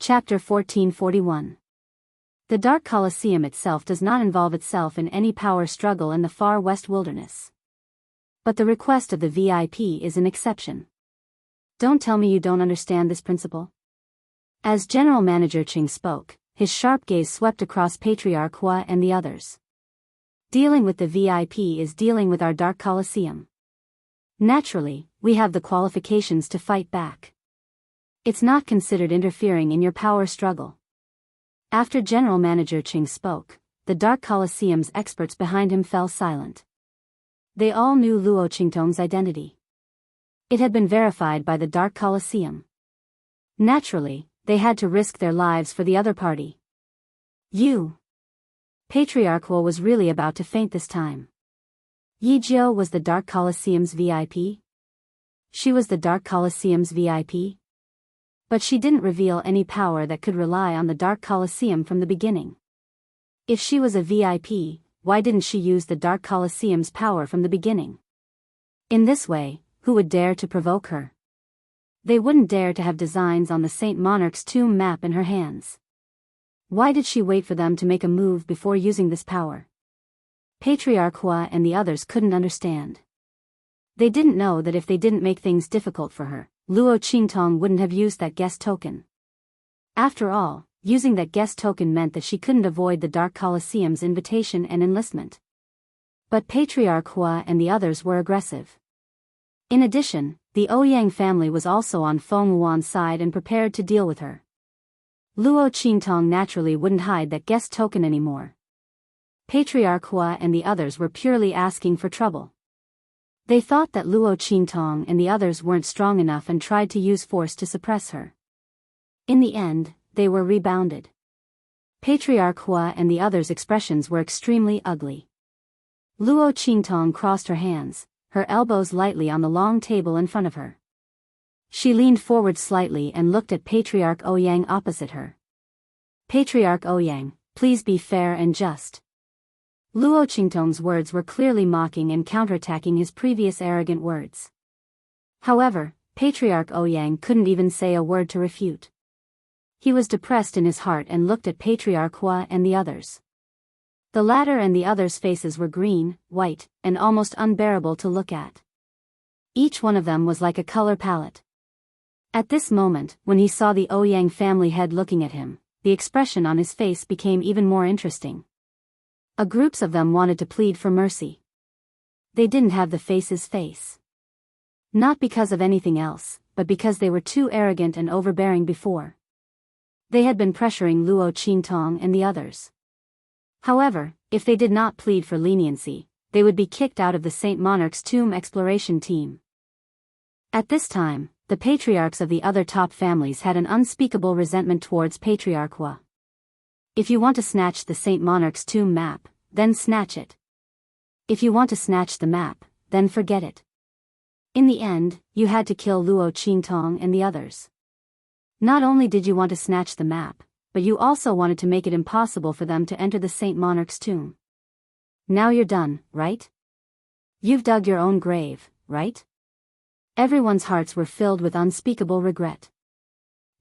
Chapter 1441. The Dark Colosseum itself does not involve itself in any power struggle in the far west wilderness. But the request of the VIP is an exception. Don't tell me you don't understand this principle? As General Manager Ching spoke, his sharp gaze swept across Patriarch Hua and the others. Dealing with the VIP is dealing with our Dark Colosseum. Naturally, we have the qualifications to fight back. It's not considered interfering in your power struggle. After General Manager Ching spoke, the Dark Colosseum's experts behind him fell silent. They all knew Luo Qingtong's identity. It had been verified by the Dark Colosseum. Naturally, they had to risk their lives for the other party. Patriarch Hua was really about to faint this time. Yi Jiao was the Dark Colosseum's VIP? She was the Dark Colosseum's VIP? But she didn't reveal any power that could rely on the Dark Colosseum from the beginning. If she was a VIP, why didn't she use the Dark Colosseum's power from the beginning? In this way, who would dare to provoke her? They wouldn't dare to have designs on the Saint Monarch's tomb map in her hands. Why did she wait for them to make a move before using this power? Patriarch Hua and the others couldn't understand. They didn't know that if they didn't make things difficult for her, Luo Qingtong wouldn't have used that guest token. After all, using that guest token meant that she couldn't avoid the Dark Colosseum's invitation and enlistment. But Patriarch Hua and the others were aggressive. In addition, the Ouyang family was also on Feng Wuan's side and prepared to deal with her. Luo Qingtong naturally wouldn't hide that guest token anymore. Patriarch Hua and the others were purely asking for trouble. They thought that Luo Qingtong and the others weren't strong enough and tried to use force to suppress her. In the end, they were rebounded. Patriarch Hua and the others' expressions were extremely ugly. Luo Qingtong crossed her hands, her elbows lightly on the long table in front of her. She leaned forward slightly and looked at Patriarch Ouyang opposite her. Patriarch Ouyang, please be fair and just. Luo Qingtong's words were clearly mocking and counterattacking his previous arrogant words. However, Patriarch Ouyang couldn't even say a word to refute. He was depressed in his heart and looked at Patriarch Hua and the others. The latter and the others' faces were green, white, and almost unbearable to look at. Each one of them was like a color palette. At this moment, when he saw the Ouyang family head looking at him, the expression on his face became even more interesting. Groups of them wanted to plead for mercy. They didn't have the face's face. Not because of anything else, but because they were too arrogant and overbearing before. They had been pressuring Luo Qingtong and the others. However, if they did not plead for leniency, they would be kicked out of the Saint Monarch's tomb exploration team. At this time, the patriarchs of the other top families had an unspeakable resentment towards Patriarch Hua. If you want to snatch the Saint Monarch's tomb map, then snatch it. If you want to snatch the map, then forget it. In the end, you had to kill Luo Qingtong and the others. Not only did you want to snatch the map, but you also wanted to make it impossible for them to enter the Saint Monarch's tomb. Now you're done, right? You've dug your own grave, right? Everyone's hearts were filled with unspeakable regret.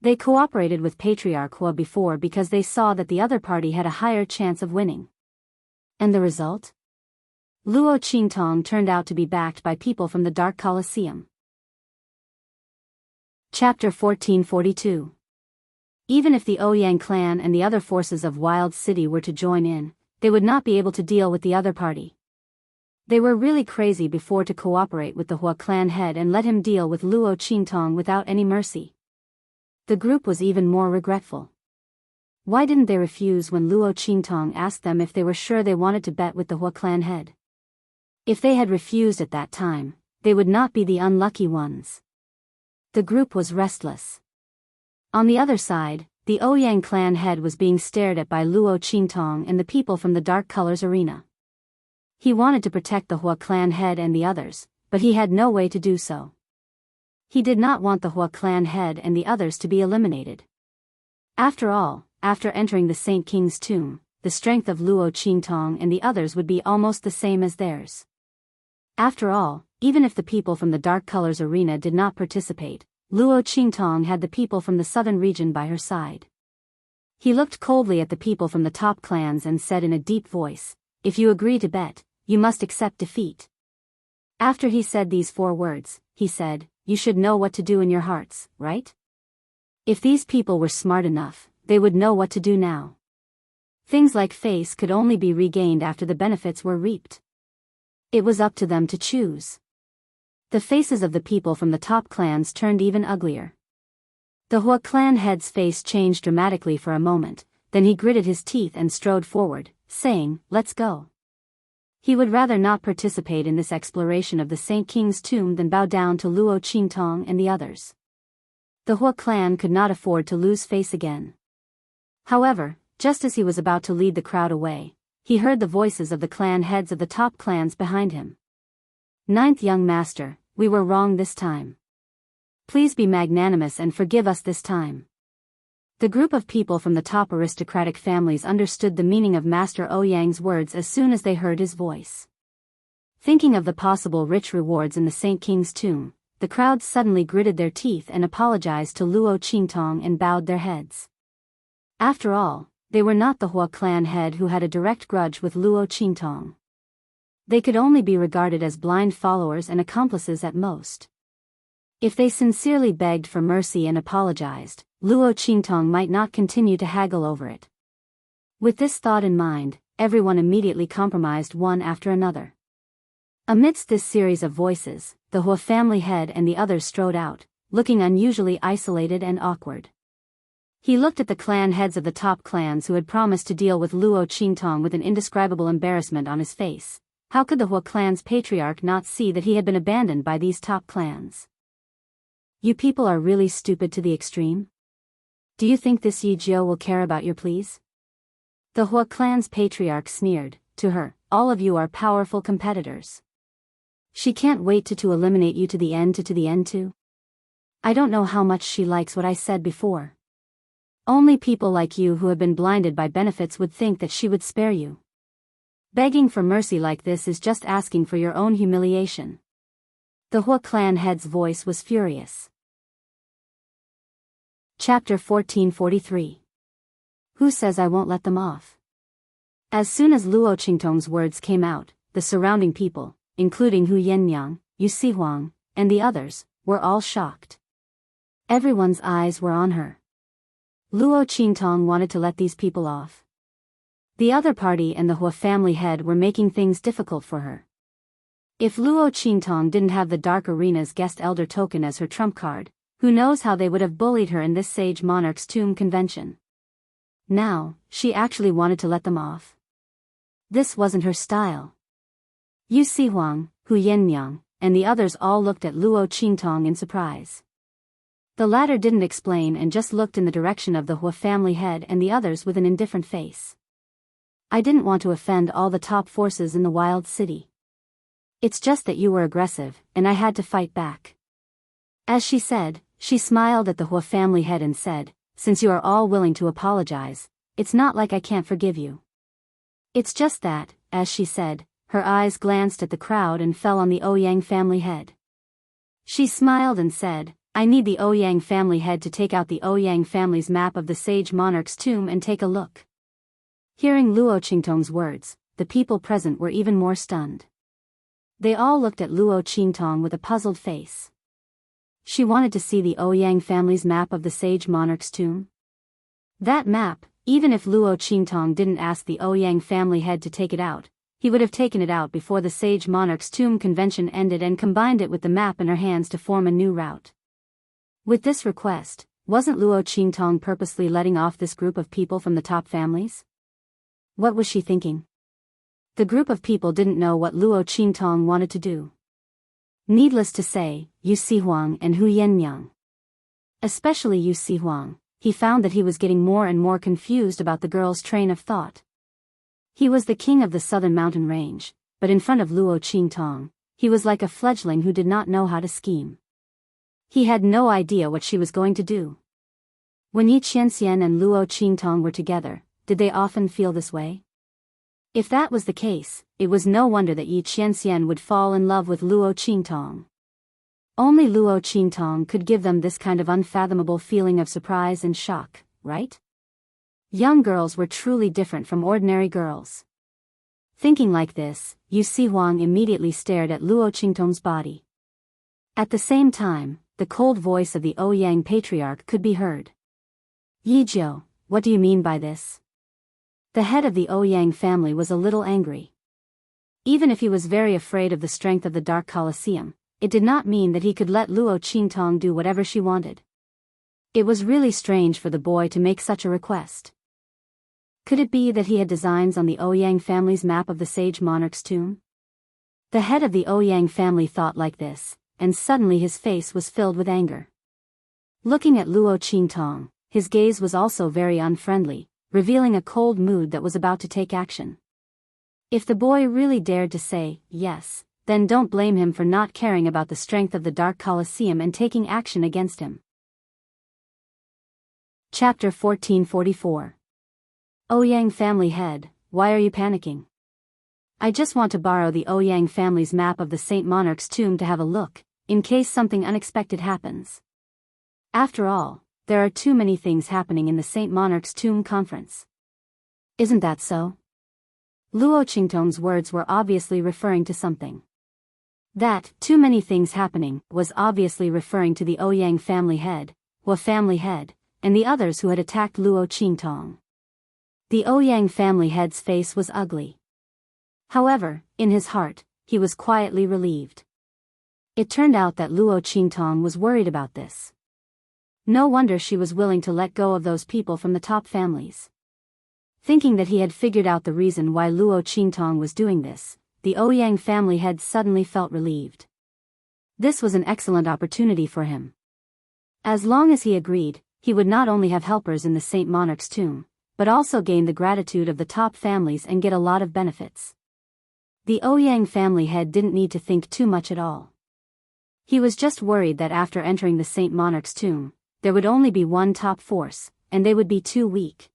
They cooperated with Patriarch Hua before because they saw that the other party had a higher chance of winning. And the result? Luo Qingtong turned out to be backed by people from the Dark Colosseum. Chapter 1442. Even if the Ouyang clan and the other forces of Wild City were to join in, they would not be able to deal with the other party. They were really crazy before to cooperate with the Hua clan head and let him deal with Luo Qingtong without any mercy. The group was even more regretful. Why didn't they refuse when Luo Qingtong asked them if they were sure they wanted to bet with the Hua clan head? If they had refused at that time, they would not be the unlucky ones. The group was restless. On the other side, the Ouyang clan head was being stared at by Luo Qingtong and the people from the Dark Colors arena. He wanted to protect the Hua clan head and the others, but he had no way to do so. He did not want the Hua clan head and the others to be eliminated. After all, after entering the Saint King's tomb, the strength of Luo Qingtong and the others would be almost the same as theirs. After all, even if the people from the Dark Colors arena did not participate, Luo Qingtong had the people from the southern region by her side. He looked coldly at the people from the top clans and said in a deep voice, "If you agree to bet, you must accept defeat." After he said these 4 words, he said, "You should know what to do in your hearts, right? If these people were smart enough, they would know what to do now. Things like face could only be regained after the benefits were reaped. It was up to them to choose." The faces of the people from the top clans turned even uglier. The Hua clan head's face changed dramatically for a moment, then he gritted his teeth and strode forward, saying, "Let's go." He would rather not participate in this exploration of the Saint King's tomb than bow down to Luo Qingtong and the others. The Hua clan could not afford to lose face again. However, just as he was about to lead the crowd away, he heard the voices of the clan heads of the top clans behind him. "Ninth young master, we were wrong this time. Please be magnanimous and forgive us this time." The group of people from the top aristocratic families understood the meaning of Master Ouyang's words as soon as they heard his voice. Thinking of the possible rich rewards in the Saint King's tomb, the crowd suddenly gritted their teeth and apologized to Luo Qingtong and bowed their heads. After all, they were not the Hua clan head who had a direct grudge with Luo Qingtong. They could only be regarded as blind followers and accomplices at most. If they sincerely begged for mercy and apologized, Luo Qingtong might not continue to haggle over it. With this thought in mind, everyone immediately compromised one after another. Amidst this series of voices, the Hua family head and the others strode out, looking unusually isolated and awkward. He looked at the clan heads of the top clans who had promised to deal with Luo Qingtong with an indescribable embarrassment on his face. How could the Hua clan's patriarch not see that he had been abandoned by these top clans? "You people are really stupid to the extreme. Do you think this Yi Jiao will care about your pleas?" The Hua clan's patriarch sneered. To her, "All of you are powerful competitors. She can't wait to eliminate you to the end too. I don't know how much she likes what I said before. Only people like you who have been blinded by benefits would think that she would spare you. Begging for mercy like this is just asking for your own humiliation." The Hua clan head's voice was furious. Chapter 1443. Who says I won't let them off? As soon as Luo Qingtong's words came out, the surrounding people, including Hu Yennyang, Yu Sihuang, and the others, were all shocked. Everyone's eyes were on her. Luo Qingtong wanted to let these people off. The other party and the Hua family head were making things difficult for her. If Luo Qingtong didn't have the Dark Arena's guest elder token as her trump card, who knows how they would have bullied her in this Sage Monarch's tomb convention. Now, she actually wanted to let them off. This wasn't her style. Yu Sihuang, Hu Yennyang, and the others all looked at Luo Qingtong in surprise. The latter didn't explain and just looked in the direction of the Hua family head and the others with an indifferent face. "I didn't want to offend all the top forces in the wild city. It's just that you were aggressive, and I had to fight back." As she said, she smiled at the Hua family head and said, "Since you are all willing to apologize, it's not like I can't forgive you. It's just that," as she said, her eyes glanced at the crowd and fell on the Ouyang family head. She smiled and said, "I need the Ouyang family head to take out the Ouyang family's map of the Sage Monarch's tomb and take a look." Hearing Luo Qingtong's words, the people present were even more stunned. They all looked at Luo Qingtong with a puzzled face. She wanted to see the Ouyang family's map of the Sage Monarch's tomb. That map, even if Luo Qingtong didn't ask the Ouyang family head to take it out, he would have taken it out before the Sage Monarch's tomb convention ended and combined it with the map in her hands to form a new route. With this request, wasn't Luo Qingtong purposely letting off this group of people from the top families? What was she thinking? The group of people didn't know what Luo Qingtong wanted to do. Needless to say, Yu Sihuang and Hu Yennyang. Especially Yu Sihuang, he found that he was getting more and more confused about the girl's train of thought. He was the king of the southern mountain range, but in front of Luo Qingtong, he was like a fledgling who did not know how to scheme. He had no idea what she was going to do. When Yi Qianxian and Luo Qingtong were together, did they often feel this way? If that was the case, it was no wonder that Yi Qianxian would fall in love with Luo Qingtong. Only Luo Qingtong could give them this kind of unfathomable feeling of surprise and shock, right? Young girls were truly different from ordinary girls. Thinking like this, Yu Si Huang immediately stared at Luo Qingtong's body. At the same time, the cold voice of the Ouyang patriarch could be heard. Yi Jiu, what do you mean by this? The head of the Ouyang family was a little angry. Even if he was very afraid of the strength of the Dark Colosseum, it did not mean that he could let Luo Qingtong do whatever she wanted. It was really strange for the boy to make such a request. Could it be that he had designs on the Ouyang family's map of the sage monarch's tomb? The head of the Ouyang family thought like this, and suddenly his face was filled with anger. Looking at Luo Qingtong, his gaze was also very unfriendly, revealing a cold mood that was about to take action. If the boy really dared to say yes, then don't blame him for not caring about the strength of the Dark Colosseum and taking action against him. Chapter 1444. Ouyang family head, why are you panicking? I just want to borrow the Ouyang family's map of the Saint Monarch's tomb to have a look, in case something unexpected happens. After all, there are too many things happening in the Saint Monarch's tomb conference. Isn't that so? Luo Qingtong's words were obviously referring to something. That, too many things happening, was obviously referring to the Ouyang family head, Hua family head, and the others who had attacked Luo Qingtong. The Ouyang family head's face was ugly. However, in his heart, he was quietly relieved. It turned out that Luo Qingtong was worried about this. No wonder she was willing to let go of those people from the top families. Thinking that he had figured out the reason why Luo Qingtong was doing this, the Ouyang family head suddenly felt relieved. This was an excellent opportunity for him. As long as he agreed, he would not only have helpers in the Saint Monarch's tomb, but also gain the gratitude of the top families and get a lot of benefits. The Ouyang family head didn't need to think too much at all. He was just worried that after entering the Saint Monarch's tomb, there would only be one top force, and they would be too weak.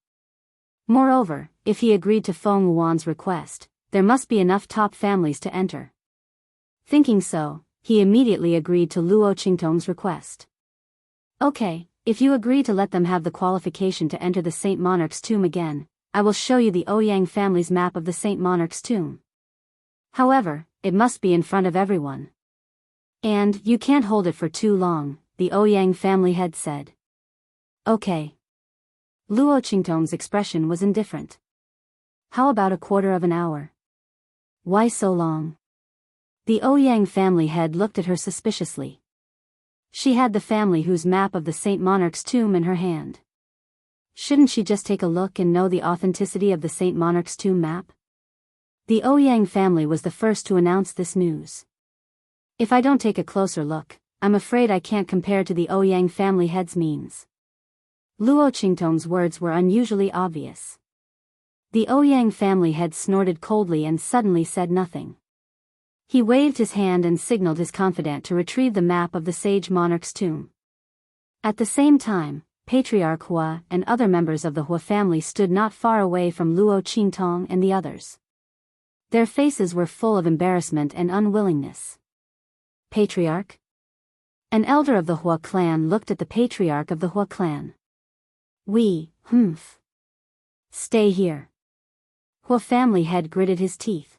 Moreover, if he agreed to Feng Wuan's request, there must be enough top families to enter. Thinking so, he immediately agreed to Luo Qingtong's request. Okay, if you agree to let them have the qualification to enter the Saint Monarch's tomb again, I will show you the Ouyang family's map of the Saint Monarch's tomb. However, it must be in front of everyone. And you can't hold it for too long, the Ouyang family head said. Okay. Luo Qingtong's expression was indifferent. How about a quarter of an hour? Why so long? The Ouyang family head looked at her suspiciously. She had the family whose map of the Saint Monarch's tomb in her hand. Shouldn't she just take a look and know the authenticity of the Saint Monarch's tomb map? The Ouyang family was the first to announce this news. If I don't take a closer look, I'm afraid I can't compare to the Ouyang family head's means. Luo Qingtong's words were unusually obvious. The Ouyang family head snorted coldly and suddenly said nothing. He waved his hand and signaled his confidant to retrieve the map of the sage monarch's tomb. At the same time, Patriarch Hua and other members of the Hua family stood not far away from Luo Qingtong and the others. Their faces were full of embarrassment and unwillingness. Patriarch? An elder of the Hua clan looked at the patriarch of the Hua clan. Stay here. Hua family head gritted his teeth.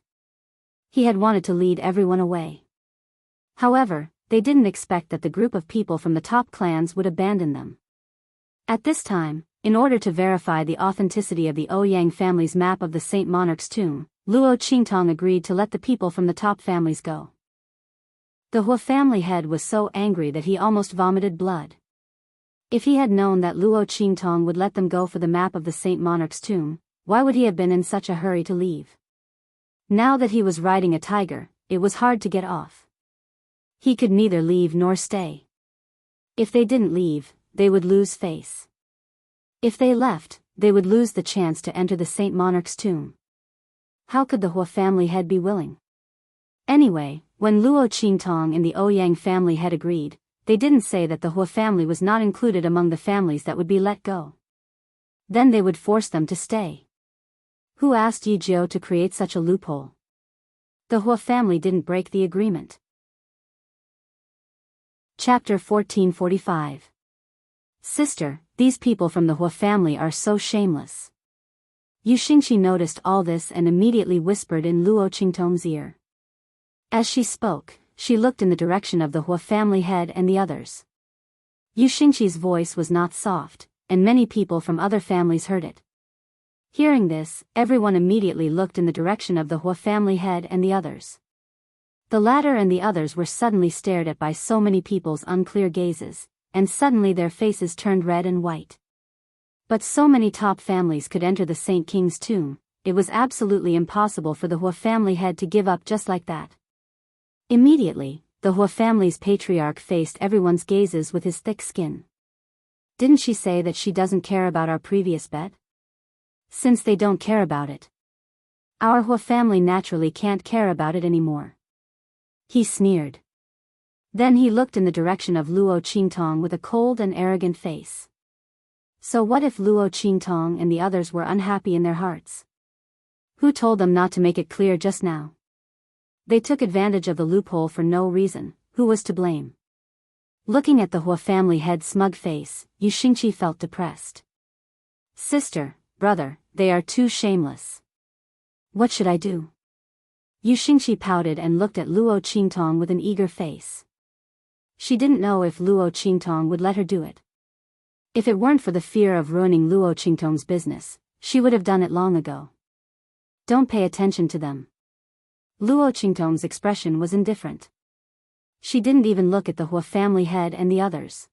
He had wanted to lead everyone away. However, they didn't expect that the group of people from the top clans would abandon them. At this time, in order to verify the authenticity of the Ouyang family's map of the Saint Monarch's tomb, Luo Qingtong agreed to let the people from the top families go. The Hua family head was so angry that he almost vomited blood. If he had known that Luo Qingtong would let them go for the map of the Saint Monarch's tomb, why would he have been in such a hurry to leave? Now that he was riding a tiger, it was hard to get off. He could neither leave nor stay. If they didn't leave, they would lose face. If they left, they would lose the chance to enter the Saint Monarch's tomb. How could the Hua family head be willing? Anyway, when Luo Qingtong and the Ouyang family had agreed, they didn't say that the Hua family was not included among the families that would be let go. Then they would force them to stay. Who asked Yi Jiu to create such a loophole? The Hua family didn't break the agreement. Chapter 1445. Sister, these people from the Hua family are so shameless. Yu Xingqi noticed all this and immediately whispered in Luo Qingtong's ear. As she spoke, she looked in the direction of the Hua family head and the others. Yu Xingqi's voice was not soft, and many people from other families heard it. Hearing this, everyone immediately looked in the direction of the Hua family head and the others. The latter and the others were suddenly stared at by so many people's unclear gazes, and suddenly their faces turned red and white. But so many top families could enter the Saint King's tomb, it was absolutely impossible for the Hua family head to give up just like that. Immediately, the Hua family's patriarch faced everyone's gazes with his thick skin. Didn't she say that she doesn't care about our previous bet? Since they don't care about it, our Hua family naturally can't care about it anymore. He sneered. Then he looked in the direction of Luo Qingtong with a cold and arrogant face. So what if Luo Qingtong and the others were unhappy in their hearts? Who told them not to make it clear just now? They took advantage of the loophole for no reason. Who was to blame? Looking at the Hua family head's smug face, Yu Xingqi felt depressed. Sister, brother, they are too shameless. What should I do? Yu Xingqi pouted and looked at Luo Qingtong with an eager face. She didn't know if Luo Qingtong would let her do it. If it weren't for the fear of ruining Luo Qingtong's business, she would have done it long ago. Don't pay attention to them. Luo Qingtong's expression was indifferent. She didn't even look at the Hua family head and the others.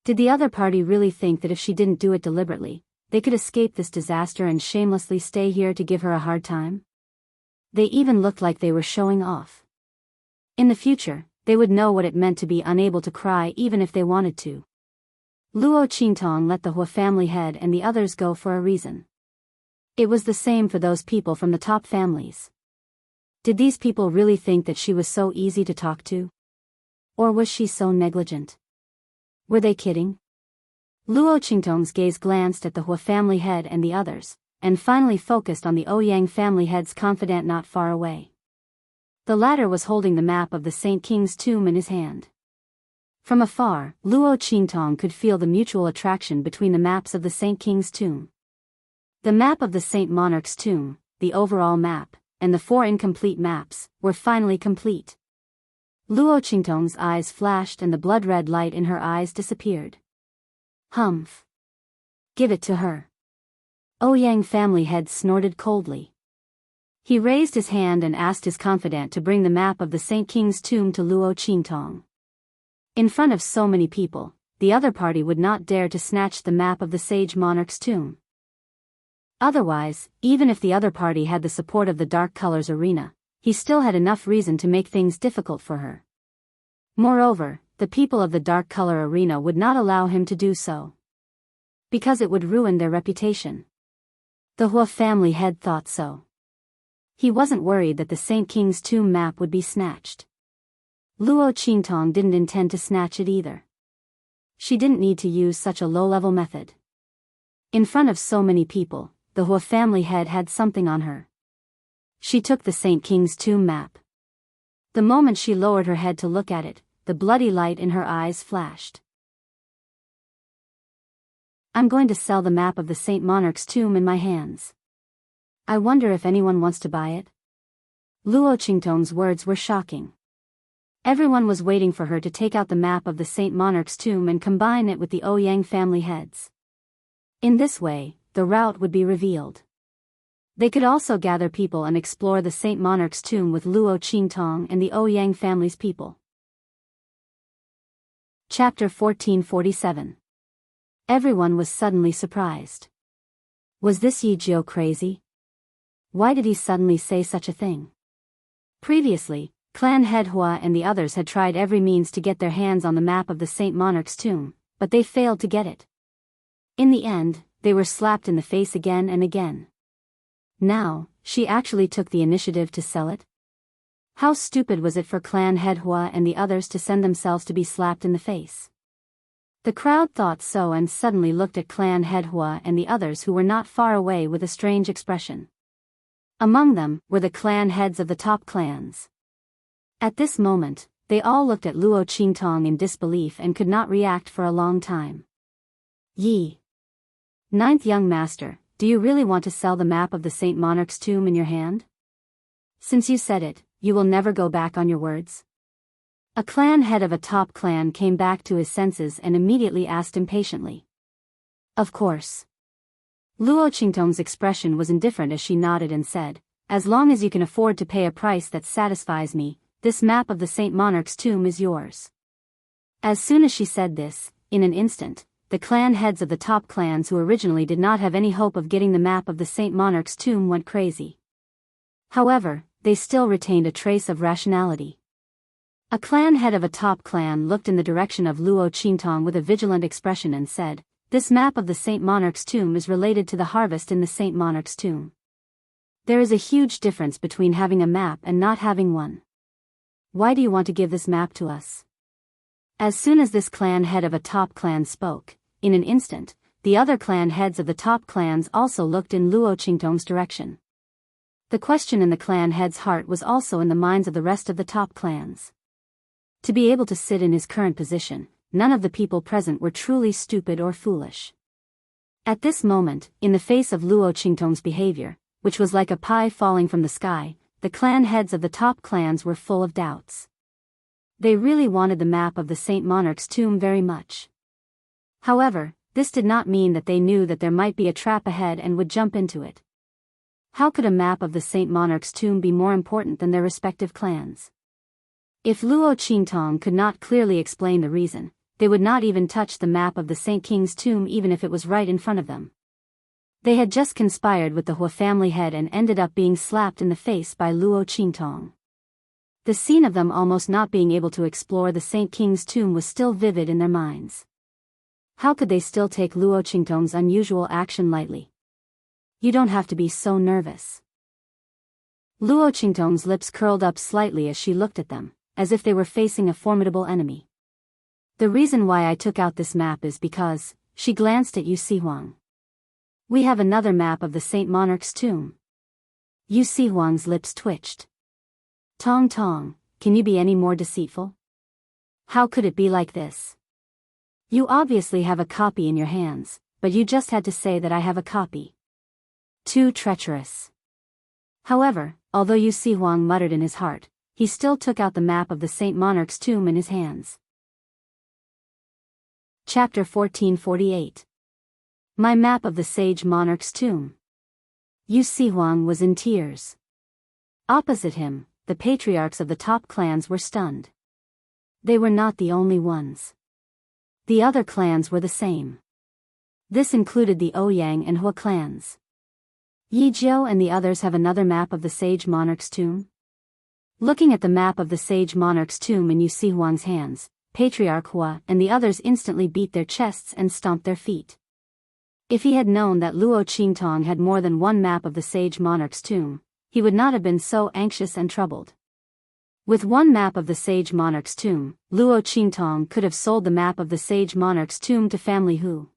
Did the other party really think that if she didn't do it deliberately, they could escape this disaster and shamelessly stay here to give her a hard time? They even looked like they were showing off. In the future, they would know what it meant to be unable to cry even if they wanted to. Luo Qingtong let the Hua family head and the others go for a reason. It was the same for those people from the top families. Did these people really think that she was so easy to talk to? Or was she so negligent? Were they kidding? Luo Qingtong's gaze glanced at the Hua family head and the others, and finally focused on the Ouyang family head's confidant not far away. The latter was holding the map of the Saint King's tomb in his hand. From afar, Luo Qingtong could feel the mutual attraction between the maps of the Saint King's tomb. The map of the Saint Monarch's tomb, the overall map, and the 4 incomplete maps, were finally complete. Luo Qingtong's eyes flashed and the blood-red light in her eyes disappeared. Humph. Give it to her. Ouyang family head snorted coldly. He raised his hand and asked his confidant to bring the map of the Saint King's tomb to Luo Qingtong. In front of so many people, the other party would not dare to snatch the map of the sage monarch's tomb. Otherwise, even if the other party had the support of the Dark Colors Arena, he still had enough reason to make things difficult for her. Moreover, the people of the Dark Color Arena would not allow him to do so, because it would ruin their reputation. The Hua family head thought so. He wasn't worried that the Saint King's tomb map would be snatched. Luo Qingtong didn't intend to snatch it either. She didn't need to use such a low-level method. In front of so many people, the Hua family head had something on her. She took the Saint King's tomb map. The moment she lowered her head to look at it, the bloody light in her eyes flashed. I'm going to sell the map of the Saint Monarch's tomb in my hands. I wonder if anyone wants to buy it? Luo Qingtong's words were shocking. Everyone was waiting for her to take out the map of the Saint Monarch's tomb and combine it with the Ouyang family heads. In this way, the route would be revealed. They could also gather people and explore the Saint Monarch's tomb with Luo Qingtong and the Ouyang family's people. Chapter 1447. Everyone was suddenly surprised. Was this Yi Jiu crazy? Why did he suddenly say such a thing? Previously, Clan Head Hua and the others had tried every means to get their hands on the map of the Saint Monarch's tomb, but they failed to get it. In the end, they were slapped in the face again and again. Now, she actually took the initiative to sell it? How stupid was it for Clan Head Hua and the others to send themselves to be slapped in the face? The crowd thought so and suddenly looked at Clan Head Hua and the others who were not far away with a strange expression. Among them were the clan heads of the top clans. At this moment, they all looked at Luo Qingtong in disbelief and could not react for a long time. Yi. Ninth young master, do you really want to sell the map of the Saint Monarch's tomb in your hand? Since you said it, you will never go back on your words? A clan head of a top clan came back to his senses and immediately asked impatiently. Of course. Luo Qingtong's expression was indifferent as she nodded and said, as long as you can afford to pay a price that satisfies me, this map of the Saint Monarch's tomb is yours. As soon as she said this, in an instant, the clan heads of the top clans who originally did not have any hope of getting the map of the Saint Monarch's tomb went crazy. However, they still retained a trace of rationality. A clan head of a top clan looked in the direction of Luo Qingtong with a vigilant expression and said, this map of the Saint Monarch's tomb is related to the harvest in the Saint Monarch's tomb. There is a huge difference between having a map and not having one. Why do you want to give this map to us? As soon as this clan head of a top clan spoke, in an instant, the other clan heads of the top clans also looked in Luo Qingtong's direction. The question in the clan head's heart was also in the minds of the rest of the top clans. To be able to sit in his current position, none of the people present were truly stupid or foolish. At this moment, in the face of Luo Qingtong's behavior, which was like a pie falling from the sky, the clan heads of the top clans were full of doubts. They really wanted the map of the Saint Monarch's tomb very much. However, this did not mean that they knew that there might be a trap ahead and would jump into it. How could a map of the Saint Monarch's tomb be more important than their respective clans? If Luo Qingtong could not clearly explain the reason, they would not even touch the map of the Saint King's tomb even if it was right in front of them. They had just conspired with the Hua family head and ended up being slapped in the face by Luo Qingtong. The scene of them almost not being able to explore the Saint King's tomb was still vivid in their minds. How could they still take Luo Qingtong's unusual action lightly? You don't have to be so nervous. Luo Qingtong's lips curled up slightly as she looked at them, as if they were facing a formidable enemy. The reason why I took out this map is because, she glanced at Yu Sihuang. We have another map of the Saint Monarch's tomb. Yu Sihuang's lips twitched. Tong Tong, can you be any more deceitful? How could it be like this? You obviously have a copy in your hands, but you just had to say that I have a copy. Too treacherous. However, although Yu Sihuang muttered in his heart, he still took out the map of the Saint Monarch's tomb in his hands. Chapter 1448. My map of the Sage Monarch's tomb. Yu Sihuang was in tears. Opposite him, the patriarchs of the top clans were stunned. They were not the only ones. The other clans were the same. This included the Ouyang and Hua clans. Yi Jiu and the others have another map of the Sage Monarch's tomb? Looking at the map of the Sage Monarch's tomb in Yu Sihuang's hands, Patriarch Hua and the others instantly beat their chests and stomped their feet. If he had known that Luo Qingtong had more than one map of the Sage Monarch's tomb, he would not have been so anxious and troubled. With one map of the Sage Monarch's tomb, Luo Qingtong could have sold the map of the Sage Monarch's tomb to family Hu.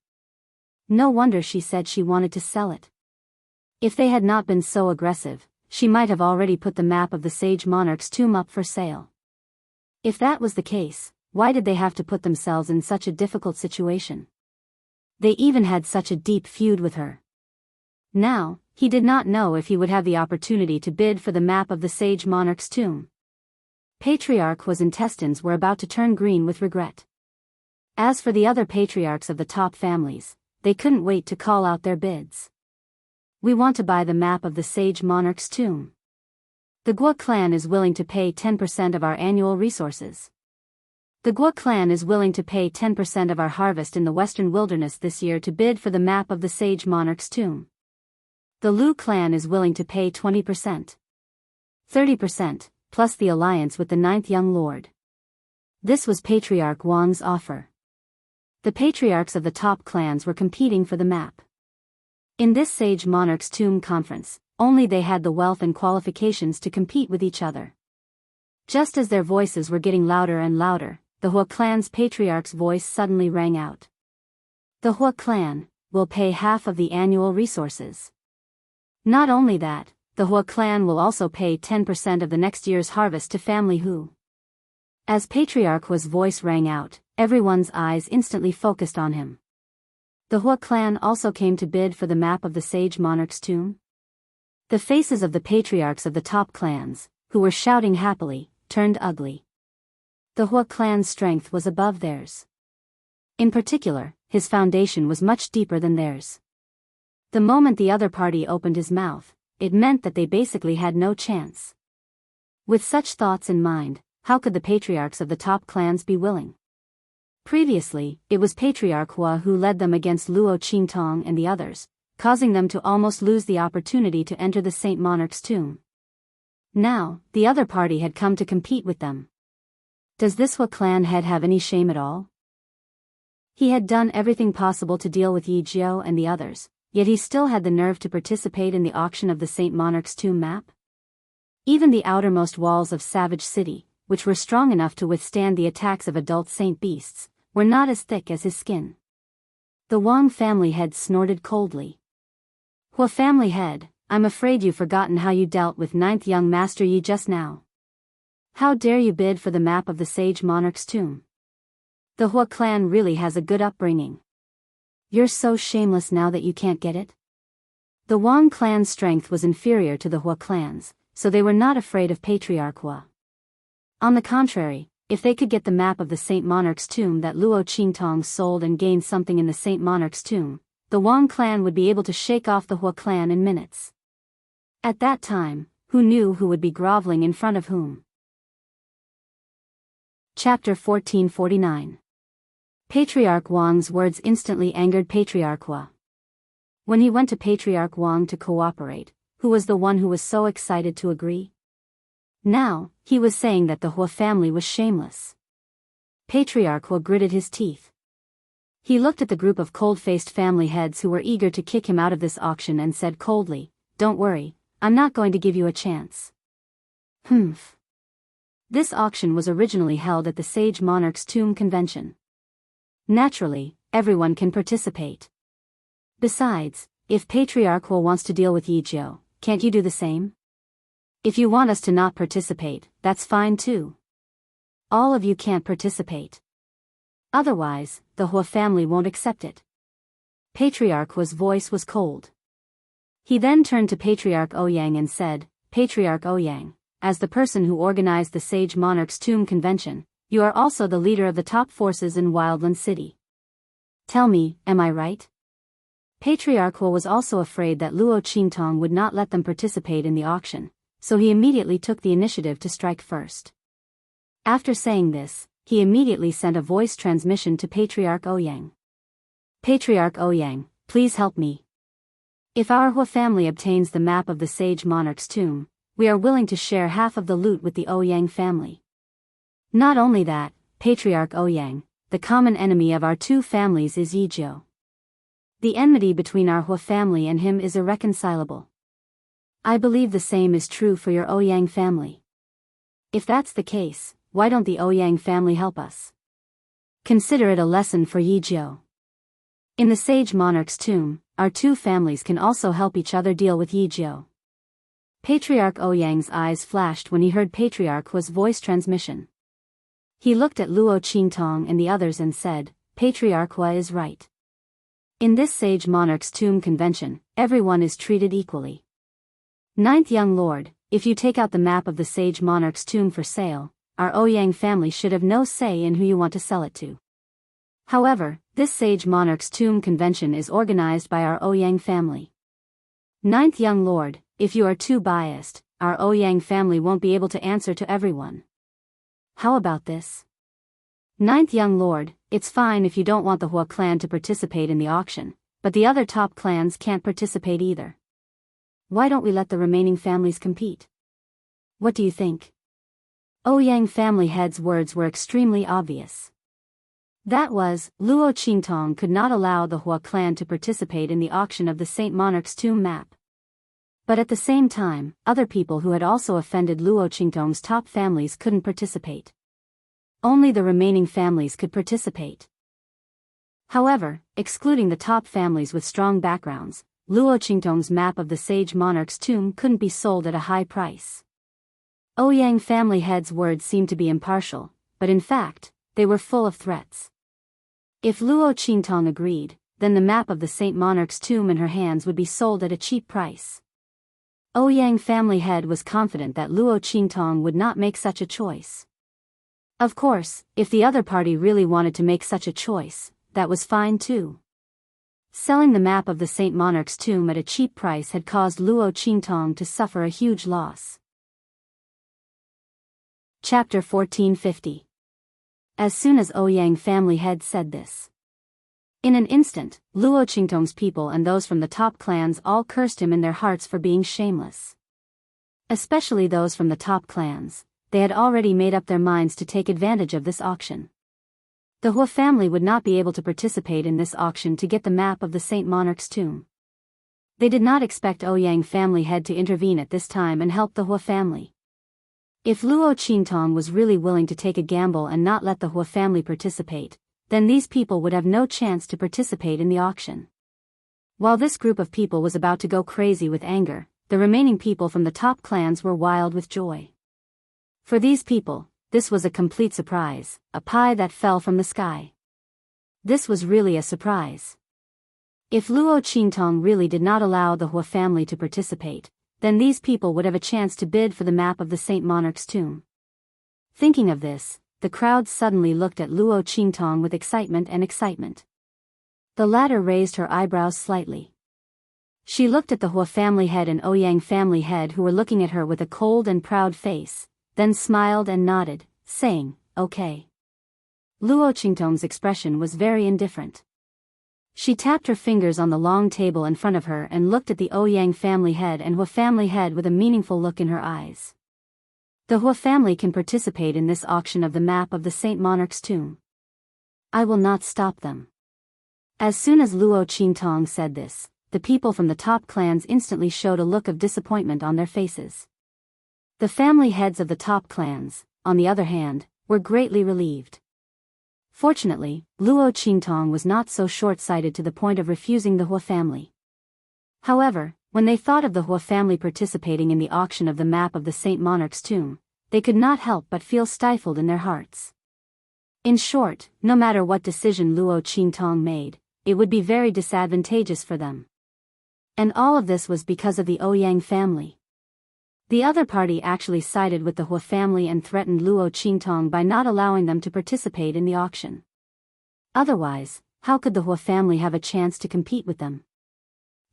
No wonder she said she wanted to sell it. If they had not been so aggressive, she might have already put the map of the Sage Monarch's tomb up for sale. If that was the case, why did they have to put themselves in such a difficult situation? They even had such a deep feud with her. Now, he did not know if he would have the opportunity to bid for the map of the Sage Monarch's tomb. Patriarch Hua's intestines were about to turn green with regret. As for the other patriarchs of the top families, they couldn't wait to call out their bids. We want to buy the map of the Sage Monarch's tomb. The Guo clan is willing to pay 10% of our annual resources. The Guo clan is willing to pay 10% of our harvest in the western wilderness this year to bid for the map of the Sage Monarch's tomb. The Lu clan is willing to pay 20%. 30%, plus the alliance with the ninth young lord. This was Patriarch Wang's offer. The patriarchs of the top clans were competing for the map. In this Sage Monarch's tomb conference, only they had the wealth and qualifications to compete with each other. Just as their voices were getting louder and louder, the Hua clan's patriarch's voice suddenly rang out. The Hua clan will pay half of the annual resources. Not only that, the Hua clan will also pay 10% of the next year's harvest to family Hu. As Patriarch Hua's voice rang out, everyone's eyes instantly focused on him. The Hua clan also came to bid for the map of the sage monarch's tomb. The faces of the patriarchs of the top clans, who were shouting happily, turned ugly. The Hua clan's strength was above theirs. In particular, his foundation was much deeper than theirs. The moment the other party opened his mouth, it meant that they basically had no chance. With such thoughts in mind, how could the patriarchs of the top clans be willing? Previously, it was Patriarch Hua who led them against Luo Qingtong and the others, causing them to almost lose the opportunity to enter the Saint Monarch's tomb. Now, the other party had come to compete with them. Does this Hua clan head have any shame at all? He had done everything possible to deal with Yi Jiao and the others, yet he still had the nerve to participate in the auction of the Saint Monarch's tomb map? Even the outermost walls of Savage City, which were strong enough to withstand the attacks of adult saint beasts, were not as thick as his skin. The Wang family head snorted coldly. Hua family head, I'm afraid you've forgotten how you dealt with 9th young Master Yi just now. How dare you bid for the map of the sage monarch's tomb? The Hua clan really has a good upbringing. You're so shameless now that you can't get it? The Wang clan's strength was inferior to the Hua clan's, so they were not afraid of Patriarch Hua. On the contrary, if they could get the map of the Saint Monarch's tomb that Luo Qingtong sold and gain something in the Saint Monarch's tomb, the Wang clan would be able to shake off the Hua clan in minutes. At that time, who knew who would be groveling in front of whom? Chapter 1449. Patriarch Wang's words instantly angered Patriarch Hua. When he went to Patriarch Wang to cooperate, who was the one who was so excited to agree? Now, he was saying that the Hua family was shameless. Patriarch Hua gritted his teeth. He looked at the group of cold-faced family heads who were eager to kick him out of this auction and said coldly, "Don't worry, I'm not going to give you a chance." Humph. This auction was originally held at the Sage Monarch's Tomb Convention. Naturally, everyone can participate. Besides, if Patriarch Hua wants to deal with Yi Jiao, can't you do the same? If you want us to not participate, that's fine too. All of you can't participate. Otherwise, the Hua family won't accept it. Patriarch Hua's voice was cold. He then turned to Patriarch Ouyang and said, "Patriarch Ouyang, as the person who organized the Sage Monarch's Tomb Convention, you are also the leader of the top forces in Wildland City. Tell me, am I right?" Patriarch Hua was also afraid that Luo Qingtong would not let them participate in the auction, so he immediately took the initiative to strike first. After saying this, he immediately sent a voice transmission to Patriarch Ouyang. "Patriarch Ouyang, please help me. If our Hua family obtains the map of the Sage Monarch's tomb, we are willing to share half of the loot with the Ouyang family. Not only that, Patriarch Ouyang, the common enemy of our two families is Yi Jiao. The enmity between our Hua family and him is irreconcilable. I believe the same is true for your Ouyang family. If that's the case, why don't the Ouyang family help us? Consider it a lesson for Yi Jiao. In the Sage Monarch's tomb, our two families can also help each other deal with Yi Jiao." Patriarch Ouyang's eyes flashed when he heard Patriarch Hua's voice transmission. He looked at Luo Qingtong and the others and said, "Patriarch Hua is right. In this Sage Monarch's Tomb Convention, everyone is treated equally. 9th young lord, if you take out the map of the Sage Monarch's tomb for sale, our Ouyang family should have no say in who you want to sell it to. However, this Sage Monarch's Tomb Convention is organized by our Ouyang family. 9th young lord, if you are too biased, our Ouyang family won't be able to answer to everyone. How about this? 9th young lord, it's fine if you don't want the Hua clan to participate in the auction, but the other top clans can't participate either. Why don't we let the remaining families compete? What do you think?" Ouyang family head's words were extremely obvious. That was, Luo Qingtong could not allow the Hua clan to participate in the auction of the Saint Monarch's tomb map. But at the same time, other people who had also offended Luo Qingtong's top families couldn't participate. Only the remaining families could participate. However, excluding the top families with strong backgrounds, Luo Qingtong's map of the Sage Monarch's tomb couldn't be sold at a high price. Ouyang family head's words seemed to be impartial, but in fact, they were full of threats. If Luo Qingtong agreed, then the map of the Saint Monarch's tomb in her hands would be sold at a cheap price. Ouyang family head was confident that Luo Qingtong would not make such a choice. Of course, if the other party really wanted to make such a choice, that was fine too. Selling the map of the Saint Monarch's tomb at a cheap price had caused Luo Qingtong to suffer a huge loss. Chapter 1450. As soon as Ouyang family head said this, in an instant, Luo Qingtong's people and those from the top clans all cursed him in their hearts for being shameless. Especially those from the top clans, they had already made up their minds to take advantage of this auction. The Hua family would not be able to participate in this auction to get the map of the Saint Monarch's tomb. They did not expect Ouyang family head to intervene at this time and help the Hua family. If Luo Qingtong was really willing to take a gamble and not let the Hua family participate, then these people would have no chance to participate in the auction. While this group of people was about to go crazy with anger, the remaining people from the top clans were wild with joy. For these people, this was a complete surprise, a pie that fell from the sky. This was really a surprise. If Luo Qingtong really did not allow the Hua family to participate, then these people would have a chance to bid for the map of the Saint Monarch's tomb. Thinking of this, the crowd suddenly looked at Luo Qingtong with excitement. The latter raised her eyebrows slightly. She looked at the Hua family head and Ouyang family head who were looking at her with a cold and proud face, then smiled and nodded, saying, "Okay." Luo Qingtong's expression was very indifferent. She tapped her fingers on the long table in front of her and looked at the Ouyang family head and Hua family head with a meaningful look in her eyes. The Hua family can participate in this auction of the map of the Saint Monarch's tomb. I will not stop them. As soon as Luo Qingtong said this, the people from the top clans instantly showed a look of disappointment on their faces. The family heads of the top clans, on the other hand, were greatly relieved. Fortunately, Luo Qingtong was not so short-sighted to the point of refusing the Hua family. However, when they thought of the Hua family participating in the auction of the map of the Saint Monarch's tomb, they could not help but feel stifled in their hearts. In short, no matter what decision Luo Qingtong made, it would be very disadvantageous for them. And all of this was because of the Ouyang family. The other party actually sided with the Hua family and threatened Luo Qingtong by not allowing them to participate in the auction. Otherwise, how could the Hua family have a chance to compete with them?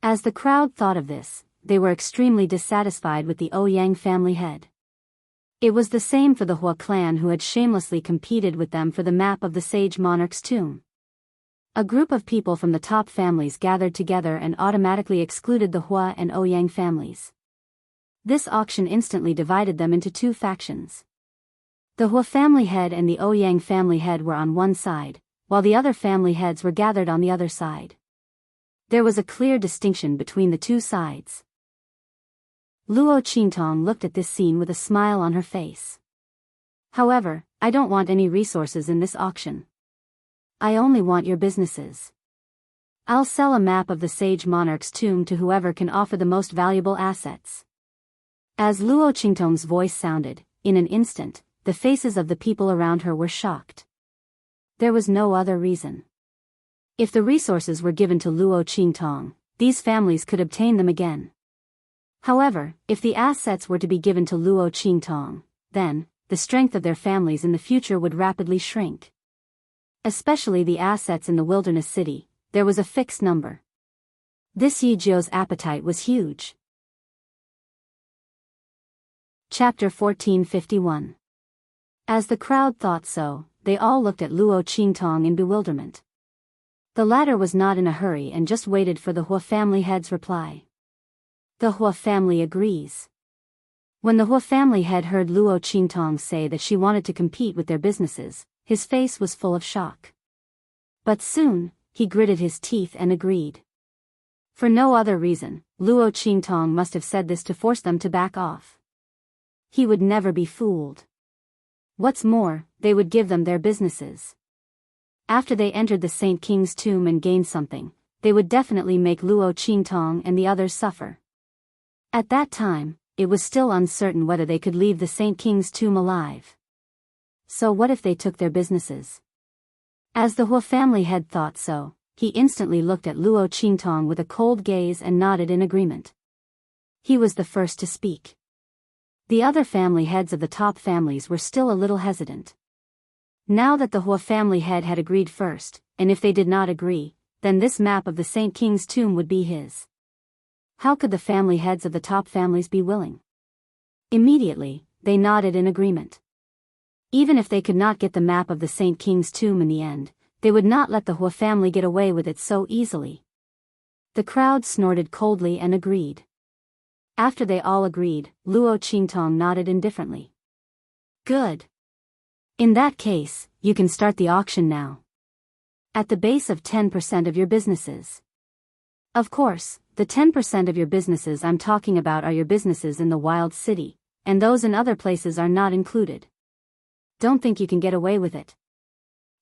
As the crowd thought of this, they were extremely dissatisfied with the Ouyang family head. It was the same for the Hua clan who had shamelessly competed with them for the map of the Sage Monarch's tomb. A group of people from the top families gathered together and automatically excluded the Hua and Ouyang families. This auction instantly divided them into two factions. The Hua family head and the Ouyang family head were on one side, while the other family heads were gathered on the other side. There was a clear distinction between the two sides. Luo Qingtong looked at this scene with a smile on her face. However, I don't want any resources in this auction. I only want your businesses. I'll sell a map of the Sage Monarch's tomb to whoever can offer the most valuable assets. As Luo Qingtong's voice sounded, in an instant, the faces of the people around her were shocked. There was no other reason. If the resources were given to Luo Qingtong, these families could obtain them again. However, if the assets were to be given to Luo Qingtong, then, the strength of their families in the future would rapidly shrink. Especially the assets in the wilderness city, there was a fixed number. This Yizhou's appetite was huge. Chapter 1451. As the crowd thought so, they all looked at Luo Qingtong in bewilderment. The latter was not in a hurry and just waited for the Hua family head's reply. The Hua family agrees. When the Hua family head heard Luo Qingtong say that she wanted to compete with their businesses, his face was full of shock. But soon, he gritted his teeth and agreed. For no other reason, Luo Qingtong must have said this to force them to back off. He would never be fooled. What's more, they would give them their businesses. After they entered the Saint King's tomb and gained something, they would definitely make Luo Qingtong and the others suffer. At that time, it was still uncertain whether they could leave the Saint King's tomb alive. So what if they took their businesses? As the Hua family head thought so, he instantly looked at Luo Qingtong with a cold gaze and nodded in agreement. He was the first to speak. The other family heads of the top families were still a little hesitant. Now that the Hua family head had agreed first, and if they did not agree, then this map of the Saint King's tomb would be his. How could the family heads of the top families be willing? Immediately, they nodded in agreement. Even if they could not get the map of the Saint King's tomb in the end, they would not let the Hua family get away with it so easily. The crowd snorted coldly and agreed. After they all agreed, Luo Qingtong nodded indifferently. Good. In that case, you can start the auction now. At the base of 10% of your businesses. Of course, the 10% of your businesses I'm talking about are your businesses in the Wild City, and those in other places are not included. Don't think you can get away with it.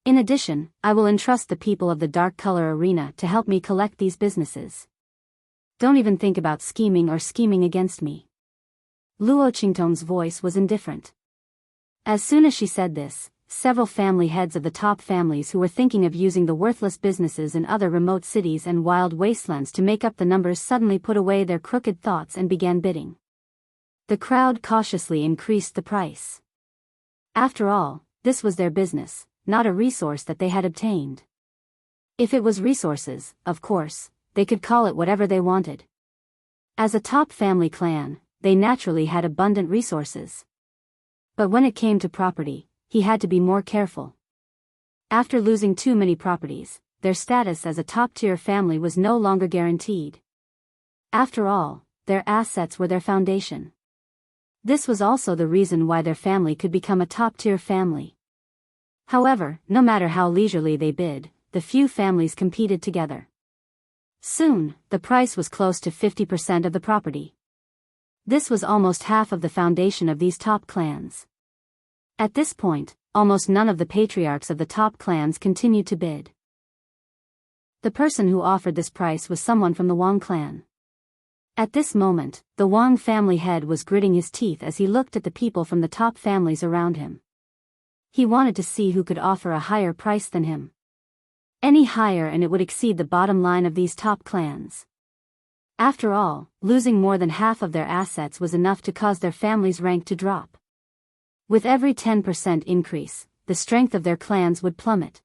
In addition, I will entrust the people of the Dark Color Arena to help me collect these businesses. Don't even think about scheming against me. Luo Qingtong's voice was indifferent. As soon as she said this, several family heads of the top families who were thinking of using the worthless businesses in other remote cities and wild wastelands to make up the numbers suddenly put away their crooked thoughts and began bidding. The crowd cautiously increased the price. After all, this was their business, not a resource that they had obtained. If it was resources, of course, they could call it whatever they wanted. As a top family clan, they naturally had abundant resources. But when it came to property, he had to be more careful. After losing too many properties, their status as a top-tier family was no longer guaranteed. After all, their assets were their foundation. This was also the reason why their family could become a top-tier family. However, no matter how leisurely they bid, the few families competed together. Soon, the price was close to 50% of the property. This was almost half of the foundation of these top clans. At this point, almost none of the patriarchs of the top clans continued to bid. The person who offered this price was someone from the Wang clan. At this moment, the Wang family head was gritting his teeth as he looked at the people from the top families around him. He wanted to see who could offer a higher price than him. Any higher and it would exceed the bottom line of these top clans. After all, losing more than half of their assets was enough to cause their family's rank to drop. With every 10% increase, the strength of their clans would plummet.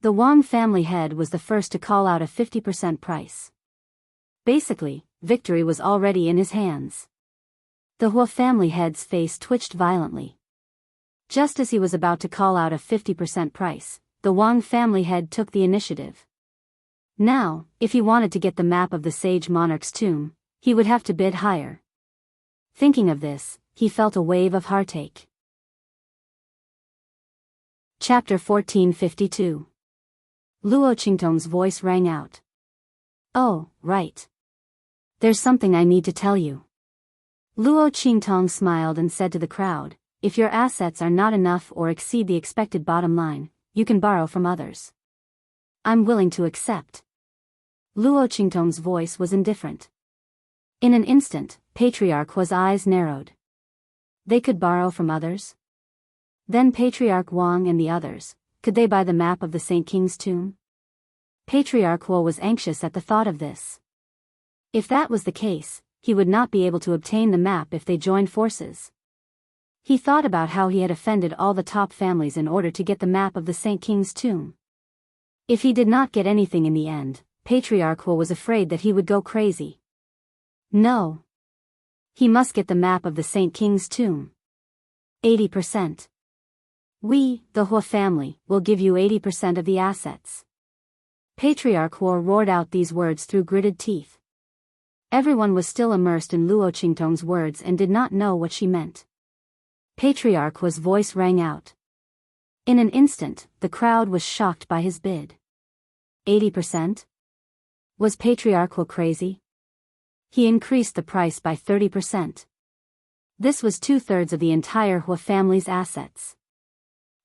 The Wang family head was the first to call out a 50% price. Basically, victory was already in his hands. The Hua family head's face twitched violently. Just as he was about to call out a 50% price, the Wang family head took the initiative. Now, if he wanted to get the map of the Sage Monarch's tomb, he would have to bid higher. Thinking of this, he felt a wave of heartache. Chapter 1452. Luo Qingtong's voice rang out. Oh, right. There's something I need to tell you. Luo Qingtong smiled and said to the crowd, if your assets are not enough or exceed the expected bottom line, you can borrow from others. I'm willing to accept. Luo Qingtong's voice was indifferent. In an instant, Patriarch Hua's eyes narrowed. They could borrow from others? Then Patriarch Wang and the others, could they buy the map of the Saint King's tomb? Patriarch Hua was anxious at the thought of this. If that was the case, he would not be able to obtain the map if they joined forces. He thought about how he had offended all the top families in order to get the map of the Saint King's tomb. If he did not get anything in the end, Patriarch Hua was afraid that he would go crazy. No. He must get the map of the Saint King's tomb. 80%. We, the Hua family, will give you 80% of the assets. Patriarch Hua roared out these words through gritted teeth. Everyone was still immersed in Luo Qingtong's words and did not know what she meant. Patriarch Hua's voice rang out. In an instant, the crowd was shocked by his bid. 80%? Was Patriarch Hua crazy? He increased the price by 30%. This was 2/3 of the entire Hua family's assets.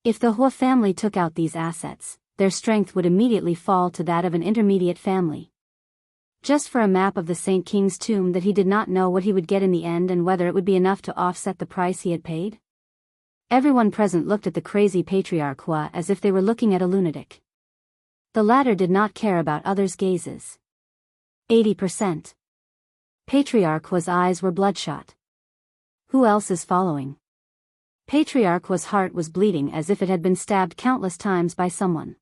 If the Hua family took out these assets, their strength would immediately fall to that of an intermediate family. Just for a map of the Saint King's tomb that he did not know what he would get in the end and whether it would be enough to offset the price he had paid? Everyone present looked at the crazy Patriarch Hua as if they were looking at a lunatic. The latter did not care about others' gazes. 80%. Patriarch Hua's eyes were bloodshot. Who else is following? Patriarch Hua's heart was bleeding as if it had been stabbed countless times by someone.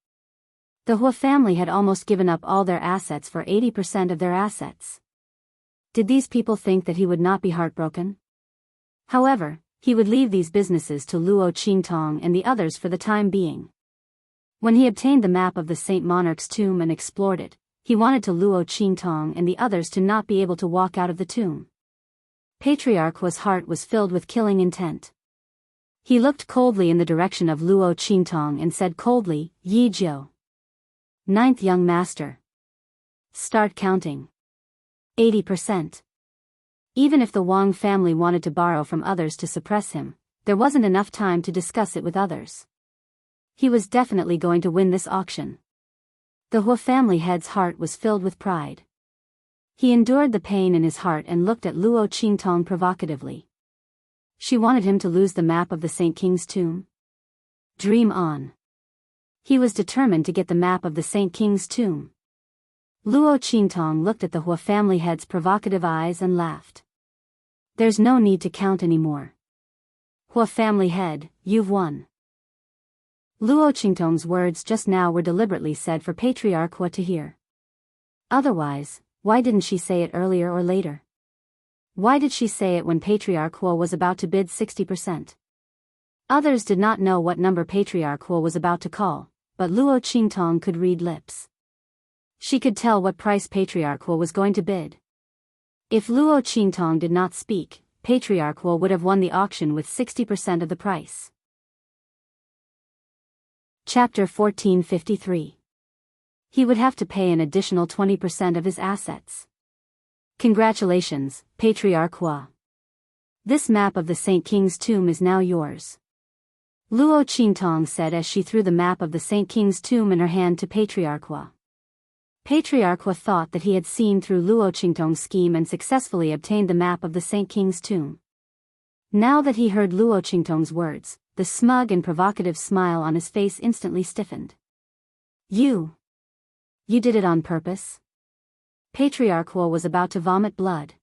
The Hua family had almost given up all their assets for 80% of their assets. Did these people think that he would not be heartbroken? However, he would leave these businesses to Luo Qingtong and the others for the time being. When he obtained the map of the Saint Monarch's tomb and explored it, he wanted to Luo Qingtong and the others to not be able to walk out of the tomb. Patriarch Hua's heart was filled with killing intent. He looked coldly in the direction of Luo Qingtong and said coldly, "Yi Jiu. Ninth young master. Start counting." 80%. Even if the Wang family wanted to borrow from others to suppress him, there wasn't enough time to discuss it with others. He was definitely going to win this auction. The Hua family head's heart was filled with pride. He endured the pain in his heart and looked at Luo Qingtong provocatively. She wanted him to lose the map of the Saint King's tomb? Dream on. He was determined to get the map of the Saint King's tomb. Luo Qingtong looked at the Hua family head's provocative eyes and laughed. There's no need to count anymore. Hua family head, you've won. Luo Qingtong's words just now were deliberately said for Patriarch Hua to hear. Otherwise, why didn't she say it earlier or later? Why did she say it when Patriarch Hua was about to bid 60%? Others did not know what number Patriarch Hua was about to call, but Luo Qingtong could read lips. She could tell what price Patriarch Hua was going to bid. If Luo Qingtong did not speak, Patriarch Hua would have won the auction with 60% of the price. Chapter 1453. He would have to pay an additional 20% of his assets. Congratulations, Patriarch Hua. This map of the Saint King's tomb is now yours. Luo Qingtong said as she threw the map of the Saint King's tomb in her hand to Patriarch Hua. Patriarch Hua thought that he had seen through Luo Qingtong's scheme and successfully obtained the map of the Saint King's tomb. Now that he heard Luo Qingtong's words, the smug and provocative smile on his face instantly stiffened. You did it on purpose? Patriarch Hua was about to vomit blood.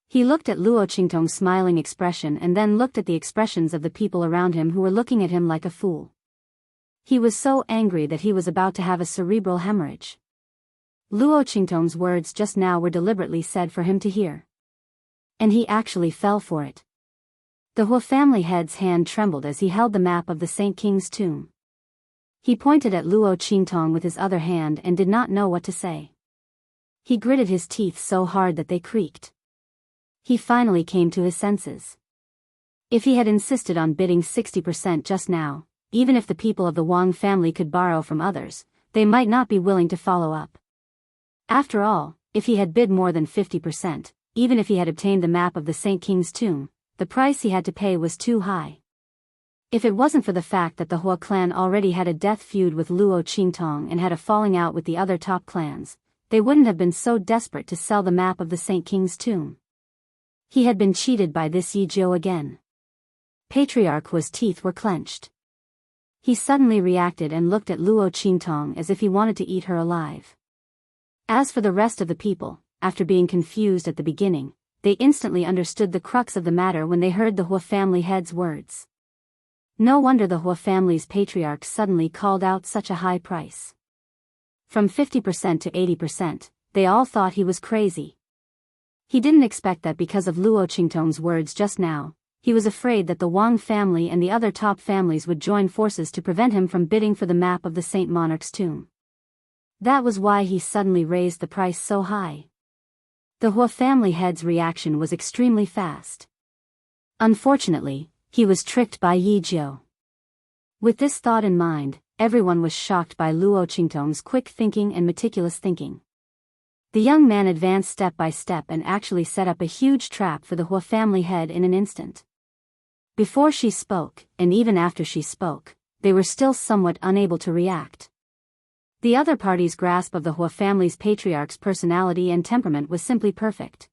He looked at Luo Qingtong's smiling expression and then looked at the expressions of the people around him who were looking at him like a fool. He was so angry that he was about to have a cerebral hemorrhage. Luo Qingtong's words just now were deliberately said for him to hear. And he actually fell for it. The Hua family head's hand trembled as he held the map of the Saint King's tomb. He pointed at Luo Qingtong with his other hand and did not know what to say. He gritted his teeth so hard that they creaked. He finally came to his senses. If he had insisted on bidding 60% just now, even if the people of the Wang family could borrow from others, they might not be willing to follow up. After all, if he had bid more than 50%, even if he had obtained the map of the Saint King's tomb, the price he had to pay was too high. If it wasn't for the fact that the Hua clan already had a death feud with Luo Qingtong and had a falling out with the other top clans, they wouldn't have been so desperate to sell the map of the Saint King's tomb. He had been cheated by this Yi Jiu again. Patriarch Hua's teeth were clenched. He suddenly reacted and looked at Luo Qingtong as if he wanted to eat her alive. As for the rest of the people, after being confused at the beginning, they instantly understood the crux of the matter when they heard the Hua family head's words. No wonder the Hua family's patriarch suddenly called out such a high price. From 50% to 80%, they all thought he was crazy. He didn't expect that because of Luo Qingtong's words just now. He was afraid that the Wang family and the other top families would join forces to prevent him from bidding for the map of the Saint Monarch's tomb. That was why he suddenly raised the price so high. The Hua family head's reaction was extremely fast. Unfortunately, he was tricked by Yi Jiu. With this thought in mind, everyone was shocked by Luo Qingtong's quick thinking and meticulous thinking. The young man advanced step by step and actually set up a huge trap for the Hua family head in an instant. Before she spoke, and even after she spoke, they were still somewhat unable to react. The other party's grasp of the Hua family's patriarch's personality and temperament was simply perfect.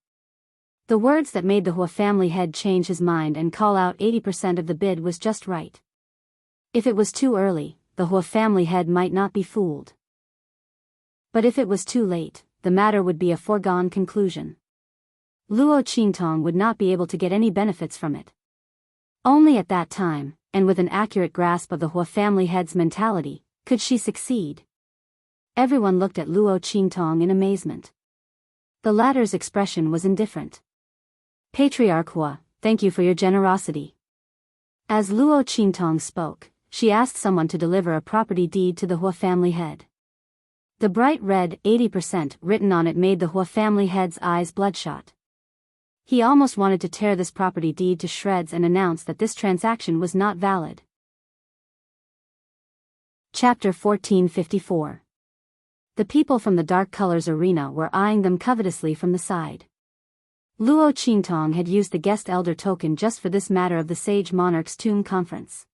The words that made the Hua family head change his mind and call out 80% of the bid was just right. If it was too early, the Hua family head might not be fooled. But if it was too late, the matter would be a foregone conclusion. Luo Qingtong would not be able to get any benefits from it. Only at that time, and with an accurate grasp of the Hua family head's mentality, could she succeed. Everyone looked at Luo Qingtong in amazement. The latter's expression was indifferent. Patriarch Hua, thank you for your generosity. As Luo Qingtong spoke, she asked someone to deliver a property deed to the Hua family head. The bright red 80% written on it made the Hua family head's eyes bloodshot. He almost wanted to tear this property deed to shreds and announce that this transaction was not valid. Chapter 1454. The people from the Dark Colors arena were eyeing them covetously from the side. Luo Qingtong had used the guest elder token just for this matter of the Sage Monarch's tomb conference.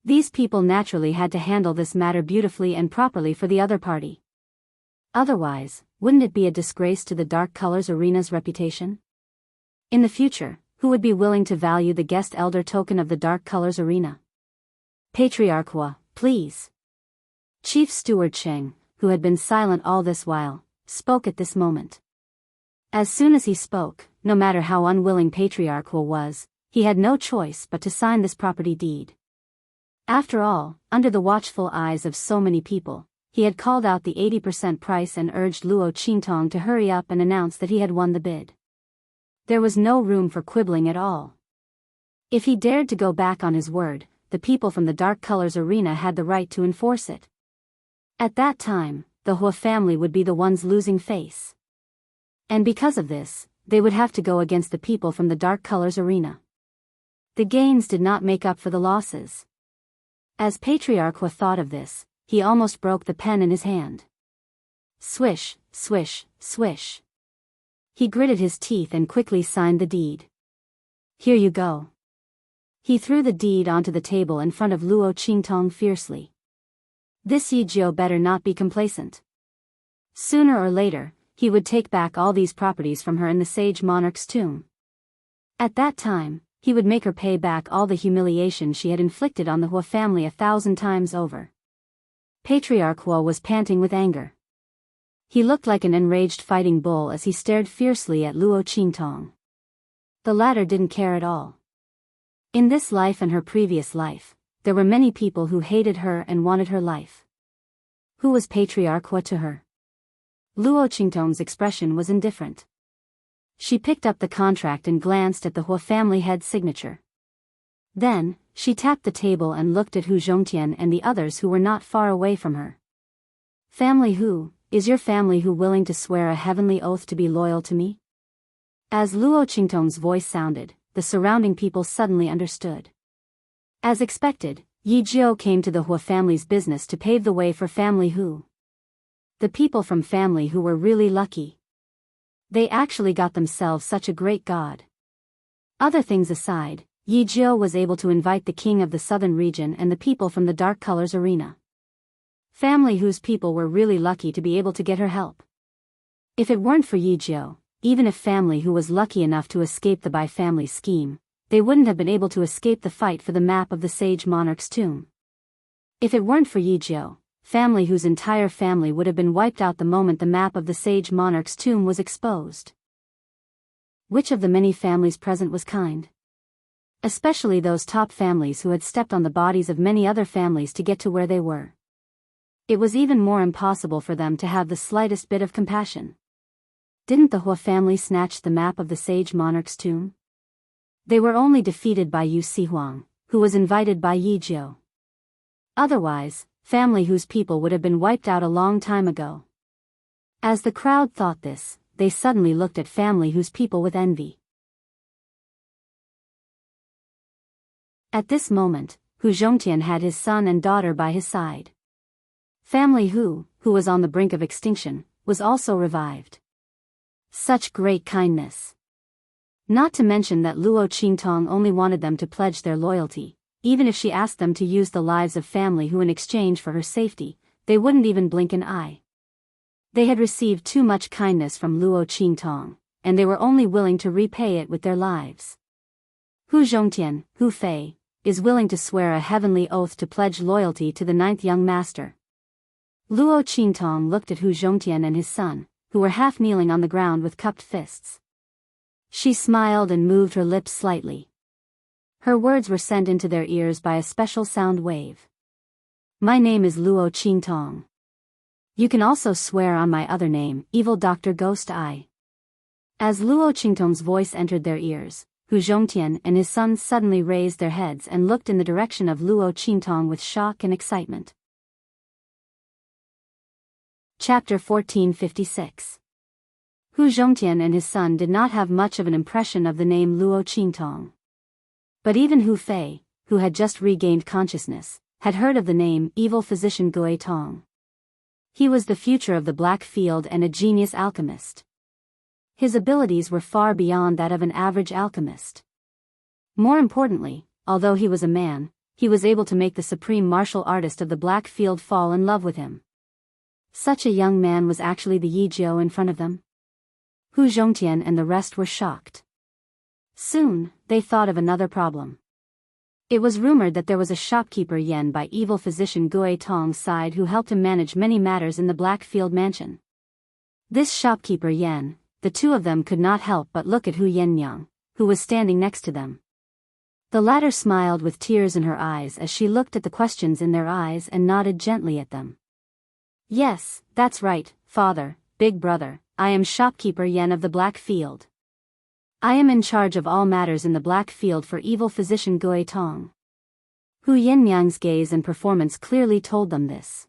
These people naturally had to handle this matter beautifully and properly for the other party. Otherwise, wouldn't it be a disgrace to the Dark Colors arena's reputation? In the future, who would be willing to value the guest elder token of the Dark Colors arena? Patriarch Hua, please. Chief Steward Cheng, who had been silent all this while, spoke at this moment. As soon as he spoke, no matter how unwilling Patriarch Hua was, he had no choice but to sign this property deed. After all, under the watchful eyes of so many people, he had called out the 80% price and urged Luo Qingtong to hurry up and announce that he had won the bid. There was no room for quibbling at all. If he dared to go back on his word, the people from the Dark Colors arena had the right to enforce it. At that time, the Hua family would be the ones losing face. And because of this, they would have to go against the people from the Dark Colors arena. The gains did not make up for the losses. As Patriarch Hua thought of this, he almost broke the pen in his hand. Swish, swish, swish. He gritted his teeth and quickly signed the deed. Here you go. He threw the deed onto the table in front of Luo Qingtong fiercely. This Yijio better not be complacent. Sooner or later, he would take back all these properties from her in the Sage Monarch's tomb. At that time, he would make her pay back all the humiliation she had inflicted on the Hua family 1,000 times over. Patriarch Hua was panting with anger. He looked like an enraged fighting bull as he stared fiercely at Luo Qingtong. The latter didn't care at all. In this life and her previous life, there were many people who hated her and wanted her life. Who was Patriarch Hua to her? Luo Qingtong's expression was indifferent. She picked up the contract and glanced at the Hua family head's signature. Then, she tapped the table and looked at Hu Zhongtian and the others who were not far away from her. Family Hu, is your family Hu willing to swear a heavenly oath to be loyal to me? As Luo Qingtong's voice sounded, the surrounding people suddenly understood. As expected, Yi Jiu came to the Hua family's business to pave the way for family Hu. The people from family Hu were really lucky. They actually got themselves such a great god. Other things aside, Yi Jiu was able to invite the king of the southern region and the people from the Dark Colors arena. Family Hu's people were really lucky to be able to get her help. If it weren't for Yi Jiu, even if family Hu was lucky enough to escape the by-family scheme, they wouldn't have been able to escape the fight for the map of the Sage Monarch's tomb. If it weren't for Yi Jiu, family Hu's entire family would have been wiped out the moment the map of the Sage Monarch's tomb was exposed. Which of the many families present was kind? Especially those top families who had stepped on the bodies of many other families to get to where they were. It was even more impossible for them to have the slightest bit of compassion. Didn't the Hua family snatch the map of the Sage Monarch's tomb? They were only defeated by Yu Sihuang, who was invited by Yi Jiu. Otherwise, family Hu's people would have been wiped out a long time ago. As the crowd thought this, they suddenly looked at family Hu's people with envy. At this moment, Hu Zhongtian had his son and daughter by his side. Family Hu, who was on the brink of extinction, was also revived. Such great kindness. Not to mention that Luo Qingtong only wanted them to pledge their loyalty. Even if she asked them to use the lives of family Hu in exchange for her safety, they wouldn't even blink an eye. They had received too much kindness from Luo Qingtong, and they were only willing to repay it with their lives. Hu Zhongtian, Hu Fei, is willing to swear a heavenly oath to pledge loyalty to the ninth young master. Luo Qingtong looked at Hu Zhongtian and his son, who were half kneeling on the ground with cupped fists. She smiled and moved her lips slightly. Her words were sent into their ears by a special sound wave. My name is Luo Qingtong. You can also swear on my other name, Evil Dr. Ghost Eye. As Luo Qingtong's voice entered their ears, Hu Zhongtian and his son suddenly raised their heads and looked in the direction of Luo Qingtong with shock and excitement. Chapter 1456. Hu Zhongtian and his son did not have much of an impression of the name Luo Qingtong. But even Hu Fei, who had just regained consciousness, had heard of the name Evil Physician Gui Tong. He was the future of the Black Field and a genius alchemist. His abilities were far beyond that of an average alchemist. More importantly, although he was a man, he was able to make the supreme martial artist of the Black Field fall in love with him. Such a young man was actually the Yi Jiao in front of them. Hu Zhongtian and the rest were shocked. Soon, they thought of another problem. It was rumored that there was a shopkeeper Yen by evil physician Gui Tong's side who helped him manage many matters in the Blackfield mansion. This shopkeeper Yen, the two of them could not help but look at Hu Yennyang, who was standing next to them. The latter smiled with tears in her eyes as she looked at the questions in their eyes and nodded gently at them. Yes, that's right, father, big brother, I am shopkeeper Yen of the Blackfield. I am in charge of all matters in the Blackfield for evil physician Gui Tong. Hu Yennyang's gaze and performance clearly told them this.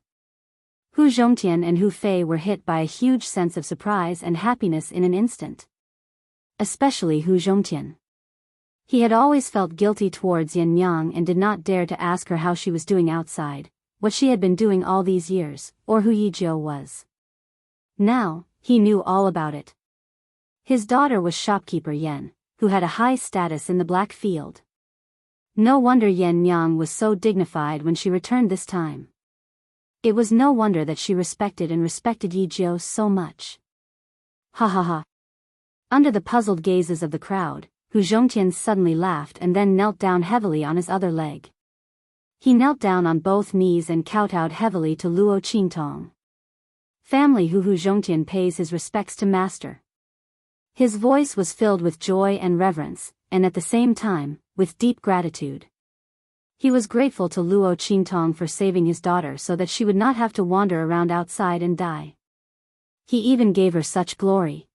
Hu Zhongtian and Hu Fei were hit by a huge sense of surprise and happiness in an instant. Especially Hu Zhongtian. He had always felt guilty towards Yennyang and did not dare to ask her how she was doing outside, what she had been doing all these years, or who Yi Jiao was. Now, he knew all about it. His daughter was shopkeeper Yen, who had a high status in the Blackfield. No wonder Yennyang was so dignified when she returned this time. It was no wonder that she respected Yi Jiao so much. Ha ha ha. Under the puzzled gazes of the crowd, Hu Zhongtian suddenly laughed and then knelt down heavily on his other leg. He knelt down on both knees and kowtowed heavily to Luo Qingtong. Family Hu Zhongtian pays his respects to master. His voice was filled with joy and reverence, and at the same time, with deep gratitude. He was grateful to Luo Qingtong for saving his daughter so that she would not have to wander around outside and die. He even gave her such glory.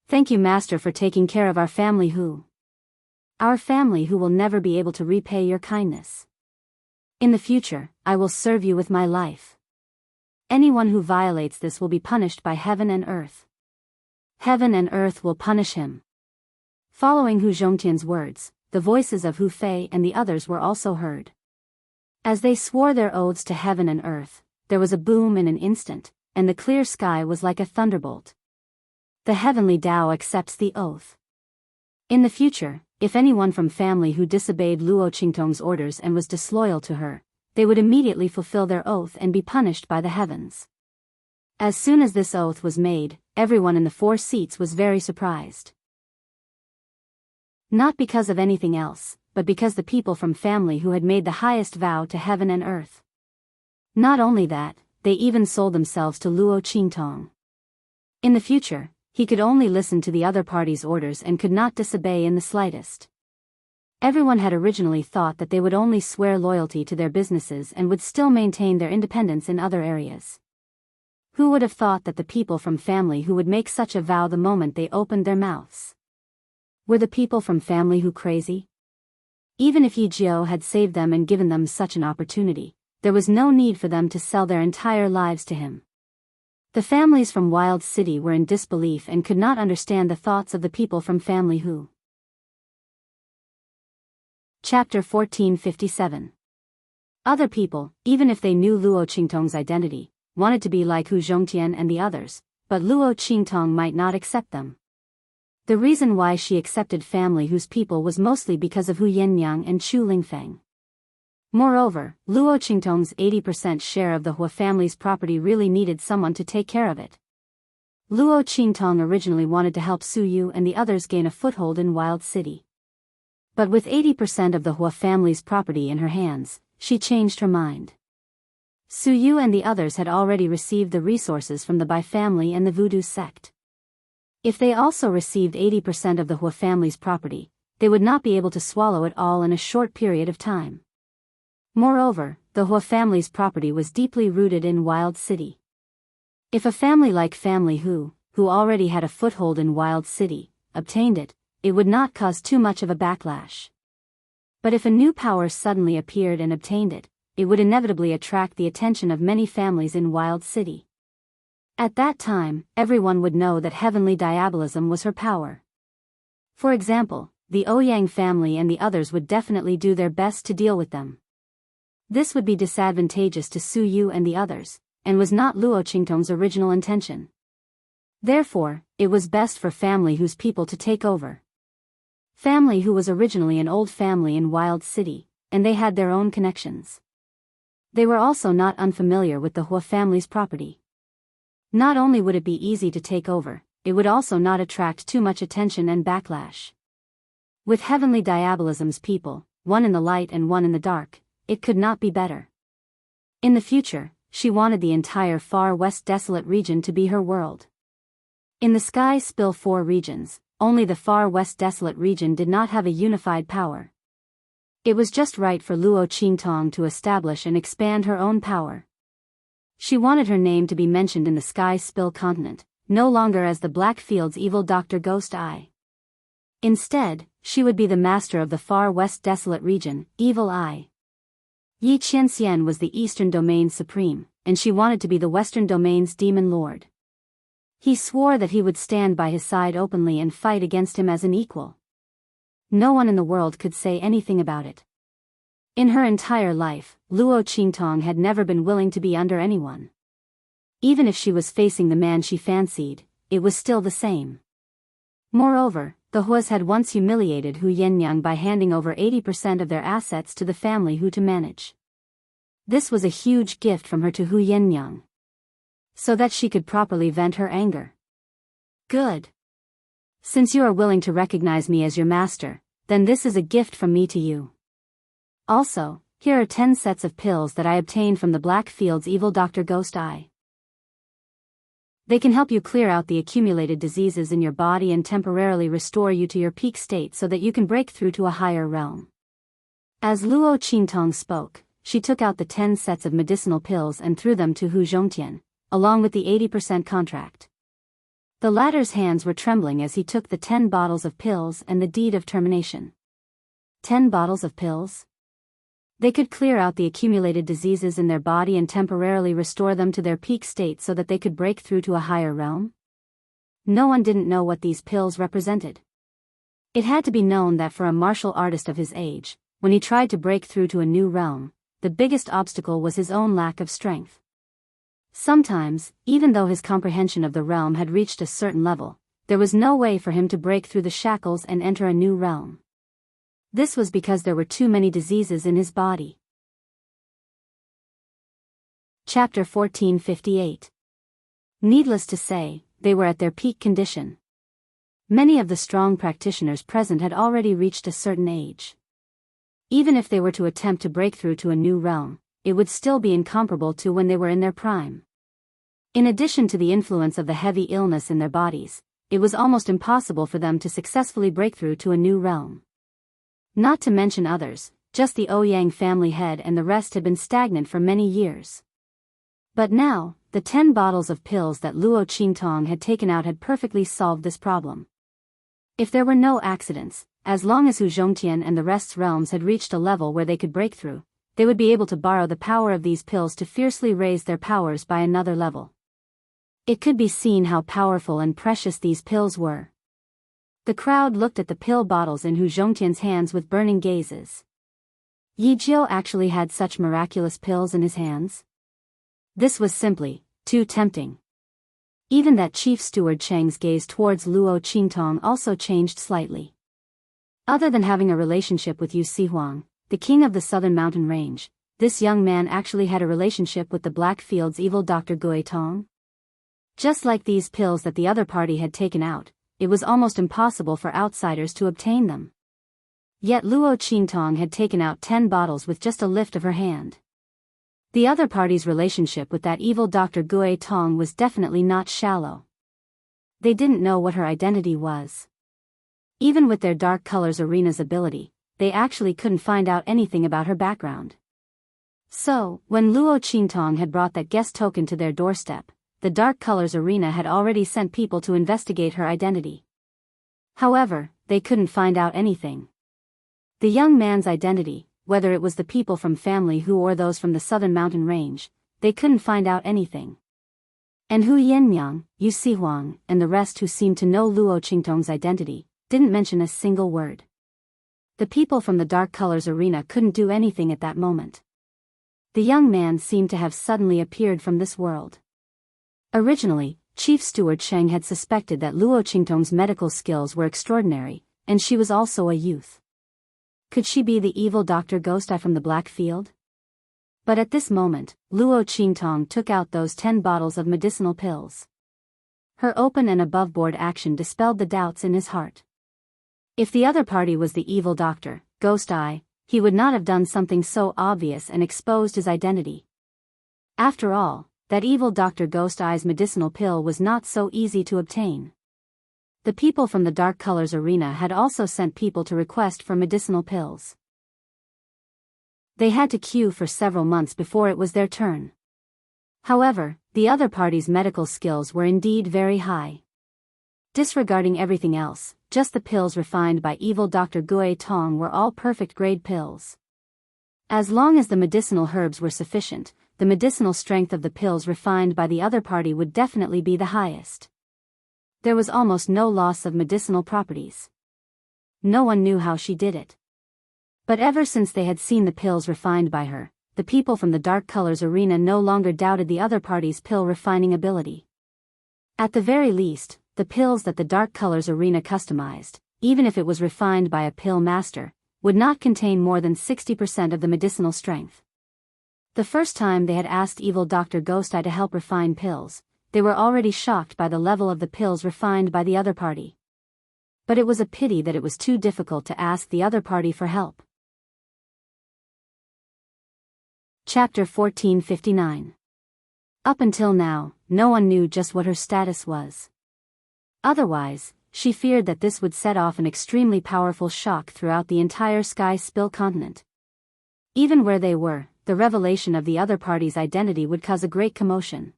Thank you, master, for taking care of our family Hu. Our family who will never be able to repay your kindness. In the future, I will serve you with my life. Anyone who violates this will be punished by heaven and earth. Heaven and earth will punish him. Following Hu Zhongtian's words, the voices of Hu Fei and the others were also heard. As they swore their oaths to heaven and earth, there was a boom in an instant, and the clear sky was like a thunderbolt. The heavenly Tao accepts the oath. In the future, if anyone from family who disobeyed Luo Qingtong's orders and was disloyal to her, they would immediately fulfill their oath and be punished by the heavens. As soon as this oath was made, everyone in the 4 seats was very surprised. Not because of anything else, but because the people from family who had made the highest vow to heaven and earth. Not only that, they even sold themselves to Luo Qingtong. In the future, he could only listen to the other party's orders and could not disobey in the slightest. Everyone had originally thought that they would only swear loyalty to their businesses and would still maintain their independence in other areas. Who would have thought that the people from family who would make such a vow the moment they opened their mouths? Were the people from family who crazy? Even if Yi Jiao had saved them and given them such an opportunity, there was no need for them to sell their entire lives to him. The families from Wild City were in disbelief and could not understand the thoughts of the people from family who. Chapter 1457. Other people, even if they knew Luo Qingtong's identity, wanted to be like Hu Zhongtian and the others, but Luo Qingtong might not accept them. The reason why she accepted family whose people was mostly because of Hu Yennyang and Chu Lingfeng. Moreover, Luo Qingtong's 80% share of the Hua family's property really needed someone to take care of it. Luo Qingtong originally wanted to help Su Yu and the others gain a foothold in Wild City. But with 80% of the Hua family's property in her hands, she changed her mind. Su Yu and the others had already received the resources from the Bai family and the Voodoo sect. If they also received 80% of the Hua family's property, they would not be able to swallow it all in a short period of time. Moreover, the Hua family's property was deeply rooted in Wild City. If a family like Family who already had a foothold in Wild City, obtained it, it would not cause too much of a backlash. But if a new power suddenly appeared and obtained it, it would inevitably attract the attention of many families in Wild City. At that time, everyone would know that heavenly diabolism was her power. For example, the Ouyang family and the others would definitely do their best to deal with them. This would be disadvantageous to Su Yu and the others, and was not Luo Qingtong's original intention. Therefore, it was best for Family Who's people to take over. Family Who was originally an old family in Wild City, and they had their own connections. They were also not unfamiliar with the Hua family's property. Not only would it be easy to take over, it would also not attract too much attention and backlash. With heavenly diabolism's people, one in the light and one in the dark, it could not be better. In the future, she wanted the entire Far West Desolate region to be her world. In the Sky Spill 4 regions, only the Far West Desolate region did not have a unified power. It was just right for Luo Qingtong to establish and expand her own power. She wanted her name to be mentioned in the Sky Spill continent, no longer as the Blackfield's evil Dr. Ghost Eye. Instead, she would be the master of the Far West Desolate region, Evil Eye. Yi Qianxian was the Eastern Domain's supreme, and she wanted to be the Western Domain's demon lord. He swore that he would stand by his side openly and fight against him as an equal. No one in the world could say anything about it. In her entire life, Luo Qingtong had never been willing to be under anyone. Even if she was facing the man she fancied, it was still the same. Moreover, the Huas had once humiliated Hu Yenyang by handing over 80% of their assets to the family Hu to manage. This was a huge gift from her to Hu Yenyang, so that she could properly vent her anger. Good. Since you are willing to recognize me as your master, then this is a gift from me to you. Also, here are 10 sets of pills that I obtained from the Blackfield's evil Dr. Ghost Eye. They can help you clear out the accumulated diseases in your body and temporarily restore you to your peak state so that you can break through to a higher realm. As Luo Qingtong spoke, she took out the 10 sets of medicinal pills and threw them to Hu Zhongtian, along with the 80% contract. The latter's hands were trembling as he took the 10 bottles of pills and the deed of termination. 10 bottles of pills? They could clear out the accumulated diseases in their body and temporarily restore them to their peak state so that they could break through to a higher realm? No one didn't know what these pills represented. It had to be known that for a martial artist of his age, when he tried to break through to a new realm, the biggest obstacle was his own lack of strength. Sometimes, even though his comprehension of the realm had reached a certain level, there was no way for him to break through the shackles and enter a new realm. This was because there were too many diseases in his body. Chapter 1458. Needless to say, they were at their peak condition. Many of the strong practitioners present had already reached a certain age. Even if they were to attempt to break through to a new realm, it would still be incomparable to when they were in their prime. In addition to the influence of the heavy illness in their bodies, it was almost impossible for them to successfully break through to a new realm. Not to mention others, just the Ouyang family head and the rest had been stagnant for many years. But now, the 10 bottles of pills that Luo Qingtong had taken out had perfectly solved this problem. If there were no accidents, as long as Hu Zhongtian and the rest's realms had reached a level where they could break through, they would be able to borrow the power of these pills to fiercely raise their powers by another level. It could be seen how powerful and precious these pills were. The crowd looked at the pill bottles in Hu Zhongtian's hands with burning gazes. Yi Jiu actually had such miraculous pills in his hands? This was simply too tempting. Even that Chief Steward Cheng's gaze towards Luo Qingtong also changed slightly. Other than having a relationship with Yu Sihuang, the king of the southern mountain range, this young man actually had a relationship with the Blackfield's evil Dr. Gui Tong. Just like these pills that the other party had taken out, it was almost impossible for outsiders to obtain them. Yet Luo Qingtong had taken out 10 bottles with just a lift of her hand. The other party's relationship with that evil Dr. Gue Tong was definitely not shallow. They didn't know what her identity was. Even with their Dark Colors Arena's ability, they actually couldn't find out anything about her background. So, when Luo Qingtong had brought that guest token to their doorstep, the Dark Colors Arena had already sent people to investigate her identity. However, they couldn't find out anything. The young man's identity, whether it was the people from Family Hu or those from the southern mountain range, they couldn't find out anything. And Hu Yanmiang, Yu Sihuang, and the rest who seemed to know Luo Qingtong's identity, didn't mention a single word. The people from the Dark Colors Arena couldn't do anything at that moment. The young man seemed to have suddenly appeared from this world. Originally, Chief Steward Sheng had suspected that Luo Qingtong's medical skills were extraordinary, and she was also a youth. Could she be the evil Dr. Ghost Eye from the Black Field? But at this moment, Luo Qingtong took out those 10 bottles of medicinal pills. Her open and above-board action dispelled the doubts in his heart. If the other party was the evil Dr. Ghost Eye, he would not have done something so obvious and exposed his identity. After all, that evil Dr. Ghost Eye's medicinal pill was not so easy to obtain. The people from the Dark Colors Arena had also sent people to request for medicinal pills. They had to queue for several months before it was their turn. However, the other party's medical skills were indeed very high. Disregarding everything else, just the pills refined by evil Dr. Gue Tong were all perfect grade pills. As long as the medicinal herbs were sufficient, the medicinal strength of the pills refined by the other party would definitely be the highest. There was almost no loss of medicinal properties. No one knew how she did it. But ever since they had seen the pills refined by her, the people from the Dark Colors Arena no longer doubted the other party's pill refining ability. At the very least, the pills that the Dark Colors Arena customized, even if it was refined by a pill master, would not contain more than 60% of the medicinal strength. The first time they had asked evil Dr. Ghost Eye to help refine pills, they were already shocked by the level of the pills refined by the other party. But it was a pity that it was too difficult to ask the other party for help. Chapter 1459. Up until now, no one knew just what her status was. Otherwise, she feared that this would set off an extremely powerful shock throughout the entire Sky Spill continent. Even where they were, the revelation of the other party's identity would cause a great commotion.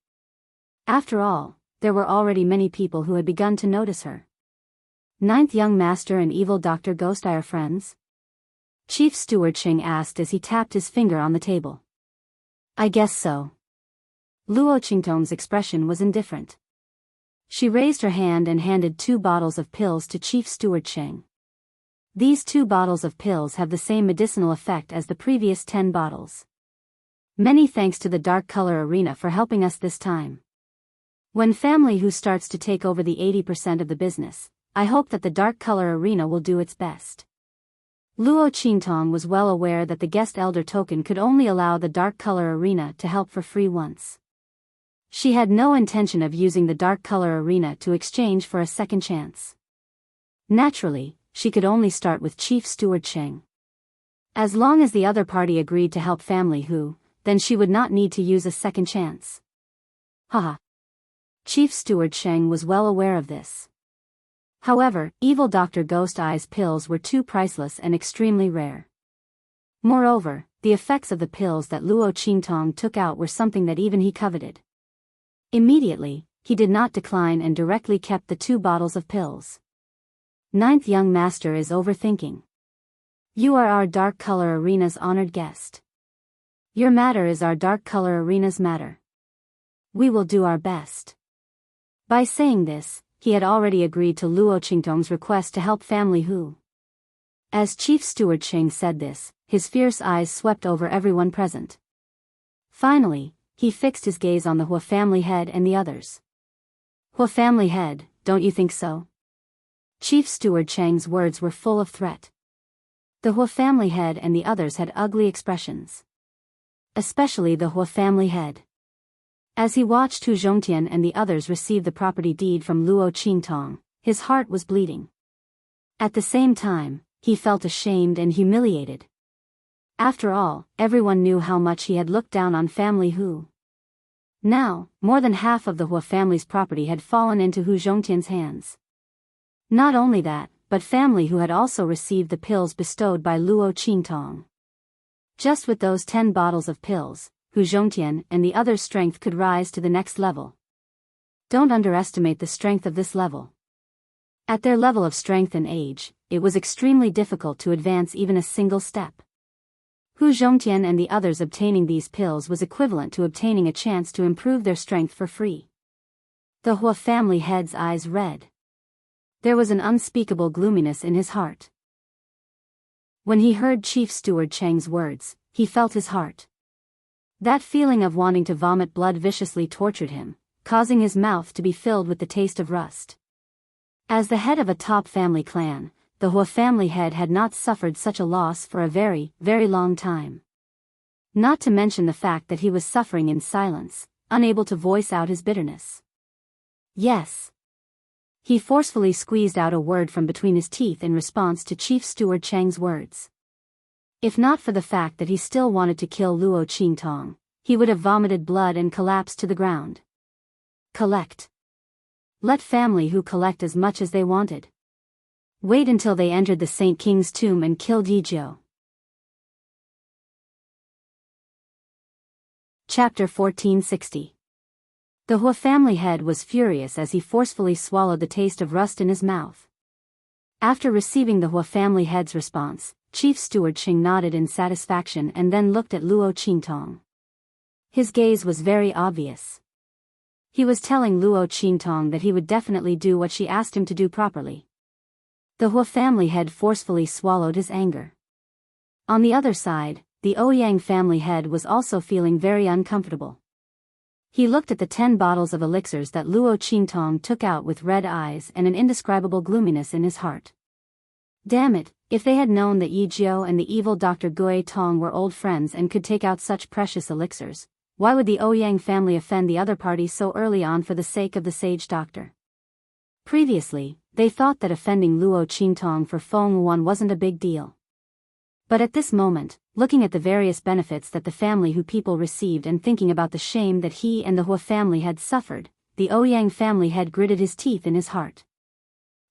After all, there were already many people who had begun to notice her. Ninth Young Master and evil Dr. Ghost Eye are friends? Chief Steward Sheng asked as he tapped his finger on the table. I guess so. Luo Qingtong's expression was indifferent. She raised her hand and handed 2 bottles of pills to Chief Steward Sheng. These 2 bottles of pills have the same medicinal effect as the previous 10 bottles. Many thanks to the Dark Color Arena for helping us this time. When Family Hu starts to take over the 80% of the business, I hope that the Dark Color Arena will do its best. Luo Qingtong was well aware that the guest elder token could only allow the Dark Color Arena to help for free once. She had no intention of using the Dark Color Arena to exchange for a second chance. Naturally, she could only start with Chief Steward Sheng. As long as the other party agreed to help Family Hu, then she would not need to use a second chance. Haha. Chief Steward Sheng was well aware of this. However, evil Dr. Ghost Eye's pills were too priceless and extremely rare. Moreover, the effects of the pills that Luo Qingtong took out were something that even he coveted. Immediately, he did not decline and directly kept the 2 bottles of pills. Ninth Young Master is overthinking. You are our Dark Color Arena's honored guest. Your matter is our Dark Color Arena's matter. We will do our best. By saying this, he had already agreed to Luo Qingtong's request to help Family Hu. As Chief Steward Sheng said this, his fierce eyes swept over everyone present. Finally, he fixed his gaze on the Hua family head and the others. Hua family head, don't you think so? Chief Steward Chang's words were full of threat. The Hua family head and the others had ugly expressions. Especially the Hua family head. As he watched Hu Zhongtian and the others receive the property deed from Luo Qingtong, his heart was bleeding. At the same time, he felt ashamed and humiliated. After all, everyone knew how much he had looked down on family Hu. Now, more than half of the Hua family's property had fallen into Hu Zhongtian's hands. Not only that, but family Hu had also received the pills bestowed by Luo Qingtong. Just with those 10 bottles of pills, Hu Zhongtian and the others' strength could rise to the next level. Don't underestimate the strength of this level. At their level of strength and age, it was extremely difficult to advance even a single step. Hu Zhongtian and the others obtaining these pills was equivalent to obtaining a chance to improve their strength for free. The Hua family head's eyes red. There was an unspeakable gloominess in his heart. When he heard Chief Steward Cheng's words, he felt his heart. That feeling of wanting to vomit blood viciously tortured him, causing his mouth to be filled with the taste of rust. As the head of a top family clan, the Hua family head had not suffered such a loss for a very, very long time. Not to mention the fact that he was suffering in silence, unable to voice out his bitterness. Yes. He forcefully squeezed out a word from between his teeth in response to Chief Steward Cheng's words. If not for the fact that he still wanted to kill Luo Qingtong, he would have vomited blood and collapsed to the ground. Collect. Let family Hu collect as much as they wanted. Wait until they entered the Saint King's tomb and killed Yizhou. Chapter 1460. The Hua family head was furious as he forcefully swallowed the taste of rust in his mouth. After receiving the Hua family head's response, Chief Steward Qing nodded in satisfaction and then looked at Luo Qingtong. His gaze was very obvious. He was telling Luo Qingtong that he would definitely do what she asked him to do properly. The Hua family head forcefully swallowed his anger. On the other side, the Ouyang family head was also feeling very uncomfortable. He looked at the 10 bottles of elixirs that Luo Qingtong took out with red eyes and an indescribable gloominess in his heart. Damn it, if they had known that Yizhou and the evil Dr. Gui Tong were old friends and could take out such precious elixirs, why would the Ouyang family offend the other party so early on for the sake of the sage doctor? Previously, they thought that offending Luo Qingtong for Feng Wan wasn't a big deal. But at this moment, looking at the various benefits that the family Hu people received and thinking about the shame that he and the Hua family had suffered, the Ouyang family head gritted his teeth in his heart.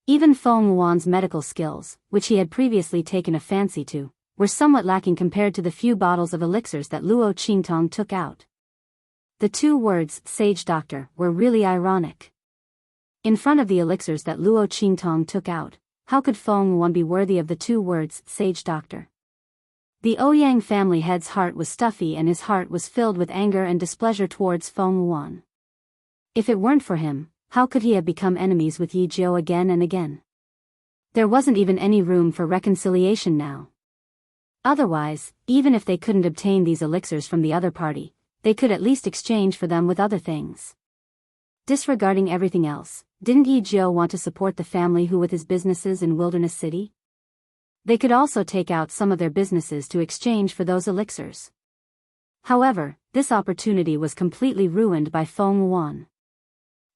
Even Feng Wan's medical skills, which he had previously taken a fancy to, were somewhat lacking compared to the few bottles of elixirs that Luo Qingtong took out. The 2 words, sage doctor, were really ironic. In front of the elixirs that Luo Qingtong took out, how could Feng Wan be worthy of the 2 words, sage doctor? The Ouyang family head's heart was stuffy and his heart was filled with anger and displeasure towards Feng Wan. If it weren't for him, how could he have become enemies with Yizhou again and again? There wasn't even any room for reconciliation now. Otherwise, even if they couldn't obtain these elixirs from the other party, they could at least exchange for them with other things. Disregarding everything else, didn't Yizhou want to support the family Hu with his businesses in Wilderness City? They could also take out some of their businesses to exchange for those elixirs. However, this opportunity was completely ruined by Feng Wan.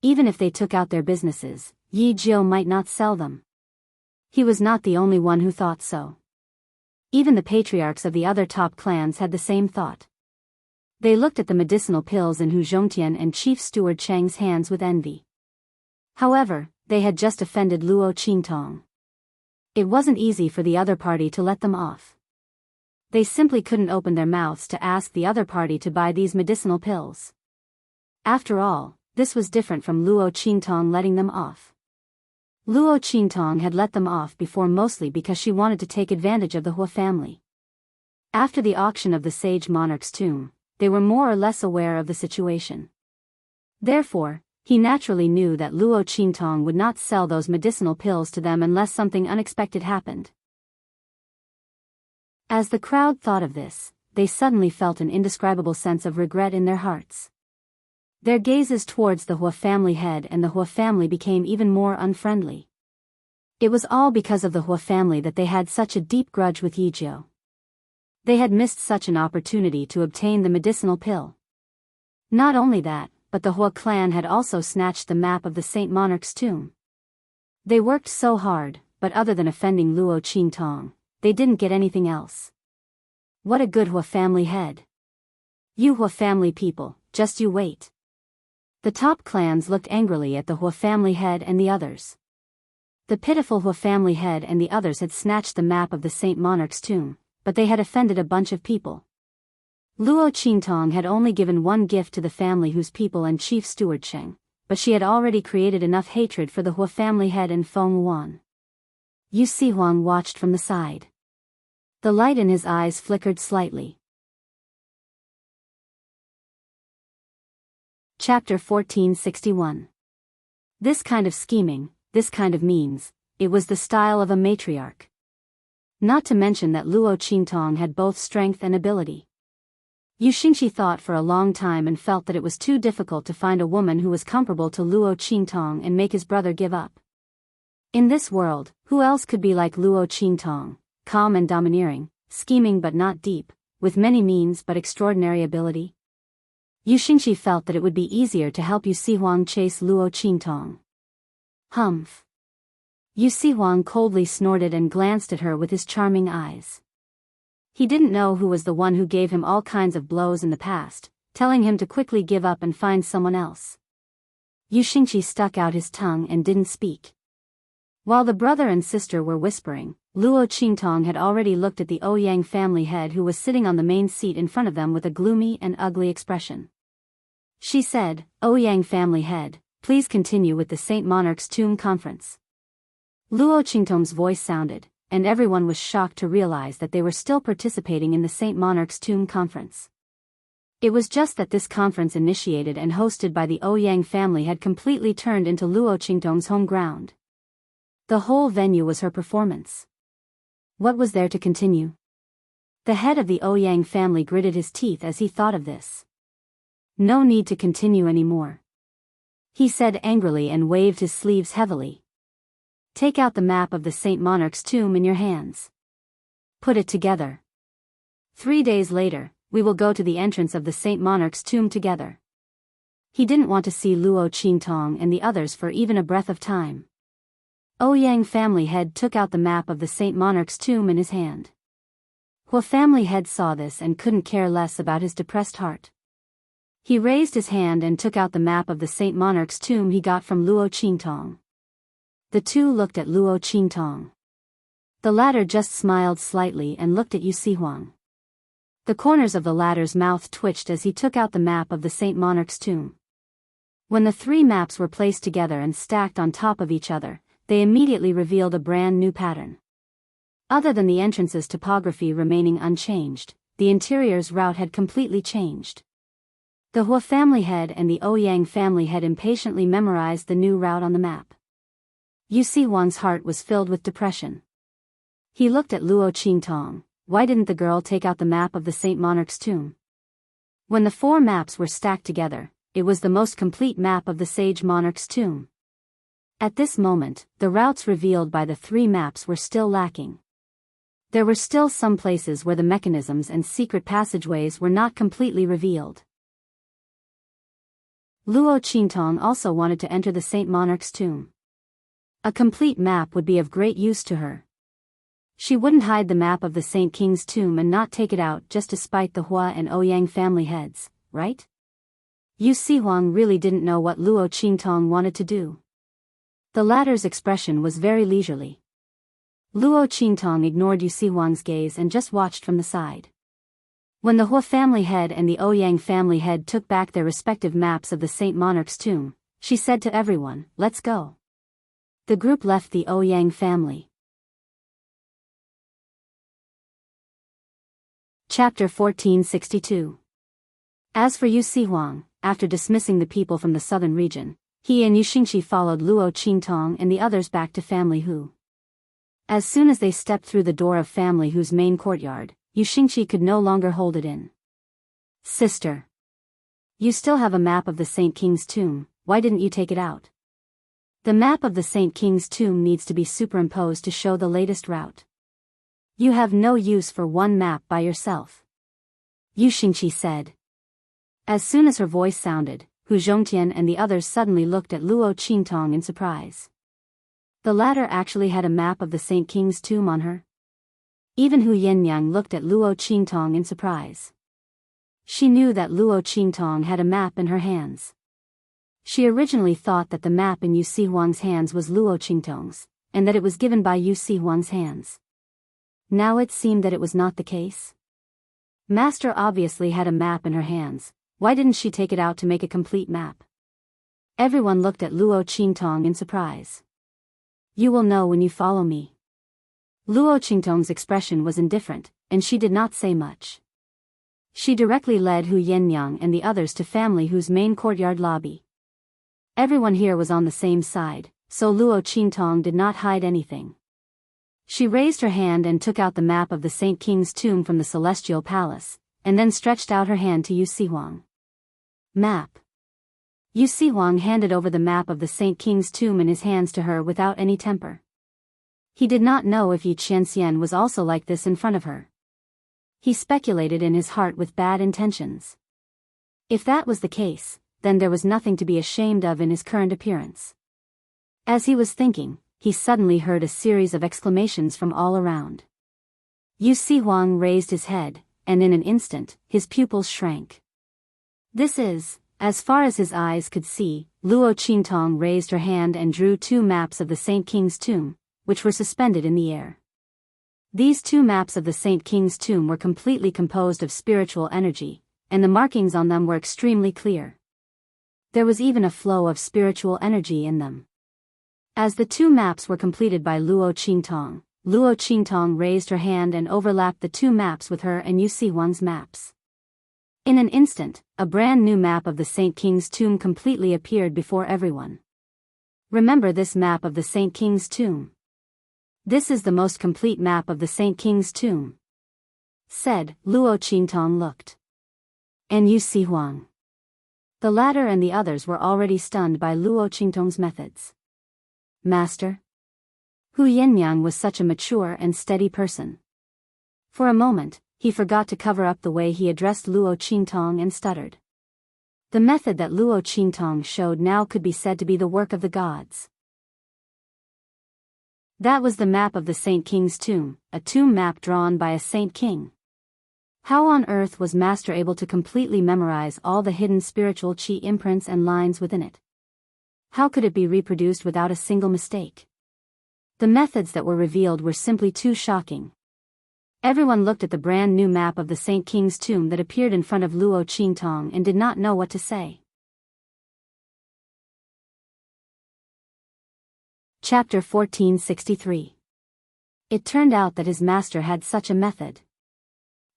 Even if they took out their businesses, Yizhou might not sell them. He was not the only one who thought so. Even the patriarchs of the other top clans had the same thought. They looked at the medicinal pills in Hu Zhongtian and Chief Steward Cheng's hands with envy. However, they had just offended Luo Qingtong. It wasn't easy for the other party to let them off. They simply couldn't open their mouths to ask the other party to buy these medicinal pills. After all, this was different from Luo Qingtong letting them off. Luo Qingtong had let them off before mostly because she wanted to take advantage of the Hua family. After the auction of the sage monarch's tomb, they were more or less aware of the situation. Therefore, he naturally knew that Luo Qingtong would not sell those medicinal pills to them unless something unexpected happened. As the crowd thought of this, they suddenly felt an indescribable sense of regret in their hearts. Their gazes towards the Hua family head and the Hua family became even more unfriendly. It was all because of the Hua family that they had such a deep grudge with Yizhou. They had missed such an opportunity to obtain the medicinal pill. Not only that, but the Hua clan had also snatched the map of the Saint Monarch's tomb. They worked so hard, but other than offending Luo Qingtong, they didn't get anything else. What a good Hua family head. You Hua family people, just you wait. The top clans looked angrily at the Hua family head and the others. The pitiful Hua family head and the others had snatched the map of the Saint Monarch's tomb, but they had offended a bunch of people. Luo Qingtong had only given one gift to the family whose people and Chief Steward Sheng, but she had already created enough hatred for the Hua family head and Feng Wan. Yu Sihuang watched from the side. The light in his eyes flickered slightly. Chapter 1461. This kind of scheming, this kind of means, it was the style of a matriarch. Not to mention that Luo Qingtong had both strength and ability. Yu Xingqi thought for a long time and felt that it was too difficult to find a woman who was comparable to Luo Qingtong and make his brother give up. In this world, who else could be like Luo Qingtong, calm and domineering, scheming but not deep, with many means but extraordinary ability? Yu Xingqi felt that it would be easier to help Yu Sihuang chase Luo Qingtong. Humph. Yu Sihuang coldly snorted and glanced at her with his charming eyes. He didn't know who was the one who gave him all kinds of blows in the past, telling him to quickly give up and find someone else. Yu Xingqi stuck out his tongue and didn't speak. While the brother and sister were whispering, Luo Qingtong had already looked at the Ouyang family head who was sitting on the main seat in front of them with a gloomy and ugly expression. She said, "Ouyang family head, please continue with the Saint Monarch's tomb conference." Luo Qingtong's voice sounded, and everyone was shocked to realize that they were still participating in the Saint Monarch's tomb conference. It was just that this conference initiated and hosted by the Ouyang family had completely turned into Luo Qingtong's home ground. The whole venue was her performance. What was there to continue? The head of the Ouyang family gritted his teeth as he thought of this. No need to continue anymore, he said angrily and waved his sleeves heavily. Take out the map of the Saint Monarch's tomb in your hands. Put it together. 3 days later, we will go to the entrance of the Saint Monarch's tomb together. He didn't want to see Luo Qingtong and the others for even a breath of time. Ouyang family head took out the map of the Saint Monarch's tomb in his hand. Hua family head saw this and couldn't care less about his depressed heart. He raised his hand and took out the map of the Saint Monarch's tomb he got from Luo Qingtong. The two looked at Luo Qingtong. The latter just smiled slightly and looked at Yu Sihuang. The corners of the latter's mouth twitched as he took out the map of the Saint Monarch's tomb. When the three maps were placed together and stacked on top of each other, they immediately revealed a brand new pattern. Other than the entrance's topography remaining unchanged, the interior's route had completely changed. The Hua family head and the Ouyang family head impatiently memorized the new route on the map. Yu Sihuang's heart was filled with depression. He looked at Luo Qingtong. Why didn't the girl take out the map of the Saint Monarch's tomb? When the 4 maps were stacked together, it was the most complete map of the Sage Monarch's tomb. At this moment, the routes revealed by the 3 maps were still lacking. There were still some places where the mechanisms and secret passageways were not completely revealed. Luo Qingtong also wanted to enter the Saint Monarch's tomb. A complete map would be of great use to her. She wouldn't hide the map of the Saint King's tomb and not take it out just to spite the Hua and Ouyang family heads, right? Yu Sihuang really didn't know what Luo Qingtong wanted to do. The latter's expression was very leisurely. Luo Qingtong ignored Yu Sihuang's gaze and just watched from the side. When the Hua family head and the Ouyang family head took back their respective maps of the Saint Monarch's tomb, she said to everyone, "Let's go." The group left the Ouyang family. Chapter 1462. As for Yu Sihuang, after dismissing the people from the southern region, he and Yu Xingqi followed Luo Qingtong and the others back to Family Hu. As soon as they stepped through the door of Family Hu's main courtyard, Yu Xingqi could no longer hold it in. "Sister, you still have a map of the Saint King's tomb, why didn't you take it out?" "The map of the Saint King's tomb needs to be superimposed to show the latest route. You have no use for one map by yourself," Yu Xingqi said. As soon as her voice sounded, Hu Zhongtian and the others suddenly looked at Luo Qingtong in surprise. The latter actually had a map of the Saint King's tomb on her. Even Hu Yinyang looked at Luo Qingtong in surprise. She knew that Luo Qingtong had a map in her hands. She originally thought that the map in Yu Si Huang's hands was Luo Qingtong's, and that it was given by Yu Si Huang's hands. Now it seemed that it was not the case. Master obviously had a map in her hands. Why didn't she take it out to make a complete map? Everyone looked at Luo Qingtong in surprise. You will know when you follow me. Luo Qingtong's expression was indifferent, and she did not say much. She directly led Hu Yinyang and the others to Family Hu's main courtyard lobby. Everyone here was on the same side, so Luo Qingtong did not hide anything. She raised her hand and took out the map of the Saint King's tomb from the Celestial Palace, and then stretched out her hand to Yu Si Huang. Map. Yu Si Huang handed over the map of the Saint King's tomb in his hands to her without any temper. He did not know if Yi Qianxian was also like this in front of her. He speculated in his heart with bad intentions. If that was the case, then there was nothing to be ashamed of in his current appearance. As he was thinking, he suddenly heard a series of exclamations from all around. Yu Si Huang raised his head, and in an instant, his pupils shrank. This is, as far as his eyes could see, Luo Qingtong raised her hand and drew 2 maps of the Saint King's tomb, which were suspended in the air. These 2 maps of the Saint King's tomb were completely composed of spiritual energy, and the markings on them were extremely clear. There was even a flow of spiritual energy in them. As the 2 maps were completed by Luo Qingtong raised her hand and overlapped the 2 maps with her and Yu Si Huang's maps. In an instant, a brand new map of the Saint King's tomb completely appeared before everyone. Remember this map of the Saint King's tomb. This is the most complete map of the Saint King's tomb. Said, Luo Qingtong looked. And Yu Si Huang. The latter and the others were already stunned by Luo Qingtong's methods. Master? Hu Yinyang was such a mature and steady person. For a moment, he forgot to cover up the way he addressed Luo Qingtong and stuttered. The method that Luo Qingtong showed now could be said to be the work of the gods. That was the map of the Saint King's tomb, a tomb map drawn by a Saint King. How on earth was Master able to completely memorize all the hidden spiritual chi imprints and lines within it? How could it be reproduced without a single mistake? The methods that were revealed were simply too shocking. Everyone looked at the brand new map of the Saint King's tomb that appeared in front of Luo Qingtong and did not know what to say. Chapter 1463. It turned out that his master had such a method.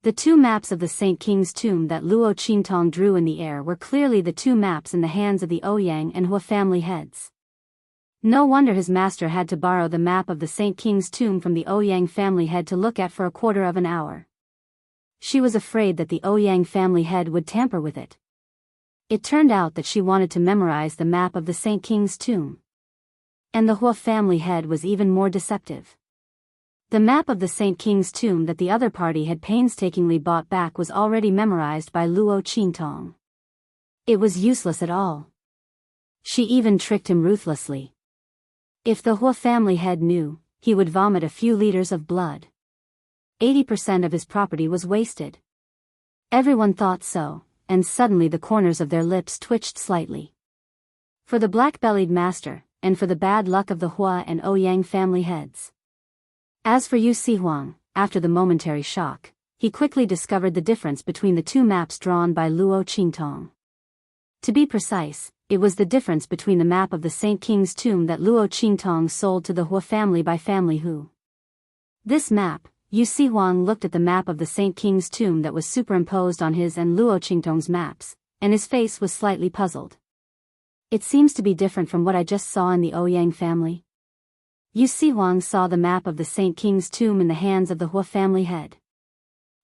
The 2 maps of the Saint King's tomb that Luo Qingtong drew in the air were clearly the 2 maps in the hands of the Ouyang and Hua family heads. No wonder his master had to borrow the map of the Saint King's tomb from the Ouyang family head to look at for a quarter of an hour. She was afraid that the Ouyang family head would tamper with it. It turned out that she wanted to memorize the map of the Saint King's tomb. And the Hua family head was even more deceptive. The map of the Saint King's tomb that the other party had painstakingly bought back was already memorized by Luo Qingtong. It was useless at all. She even tricked him ruthlessly. If the Hua family head knew, he would vomit a few liters of blood. 80% of his property was wasted. Everyone thought so, and suddenly the corners of their lips twitched slightly. For the black-bellied master, and for the bad luck of the Hua and Ouyang family heads. As for Yu Si Huang, after the momentary shock, he quickly discovered the difference between the 2 maps drawn by Luo Qingtong. To be precise, it was the difference between the map of the Saint King's tomb that Luo Qingtong sold to the Hua family by Family Hu. This map, Yu Si Huang looked at the map of the Saint King's tomb that was superimposed on his and Luo Qingtong's maps, and his face was slightly puzzled. It seems to be different from what I just saw in the Ouyang family. Yu Si Huang saw the map of the Saint King's tomb in the hands of the Hua family head.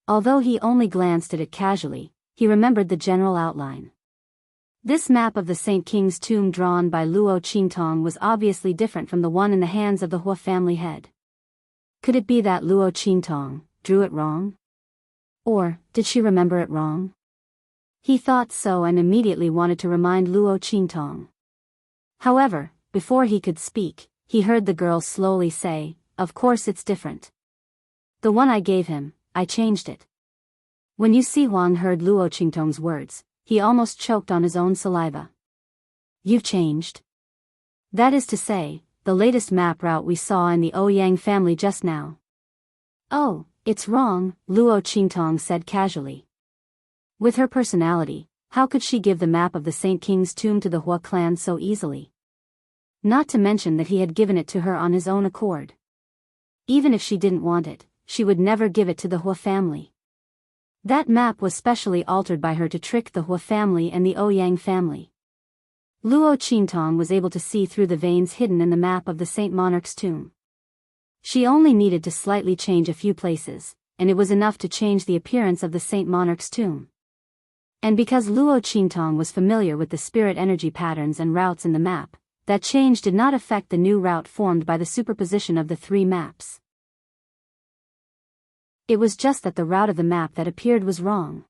Although he only glanced at it casually, he remembered the general outline. This map of the Saint King's tomb drawn by Luo Qingtong was obviously different from the one in the hands of the Hua family head. Could it be that Luo Qingtong drew it wrong? Or, did she remember it wrong? He thought so and immediately wanted to remind Luo Qingtong. However, before he could speak, he heard the girl slowly say, "Of course it's different." The one I gave him, I changed it. When Yu Si Huang heard Luo Qingtong's words, he almost choked on his own saliva. You've changed? That is to say, the latest map route we saw in the Ouyang family just now. Oh, it's wrong, Luo Qingtong said casually. With her personality, how could she give the map of the Saint King's tomb to the Hua clan so easily? Not to mention that he had given it to her on his own accord. Even if she didn't want it, she would never give it to the Hua family. That map was specially altered by her to trick the Hua family and the Ouyang family. Luo Qingtong was able to see through the veins hidden in the map of the Saint Monarch's tomb. She only needed to slightly change a few places, and it was enough to change the appearance of the Saint Monarch's tomb. And because Luo Qingtong was familiar with the spirit energy patterns and routes in the map, that change did not affect the new route formed by the superposition of the three maps. It was just that the route of the map that appeared was wrong.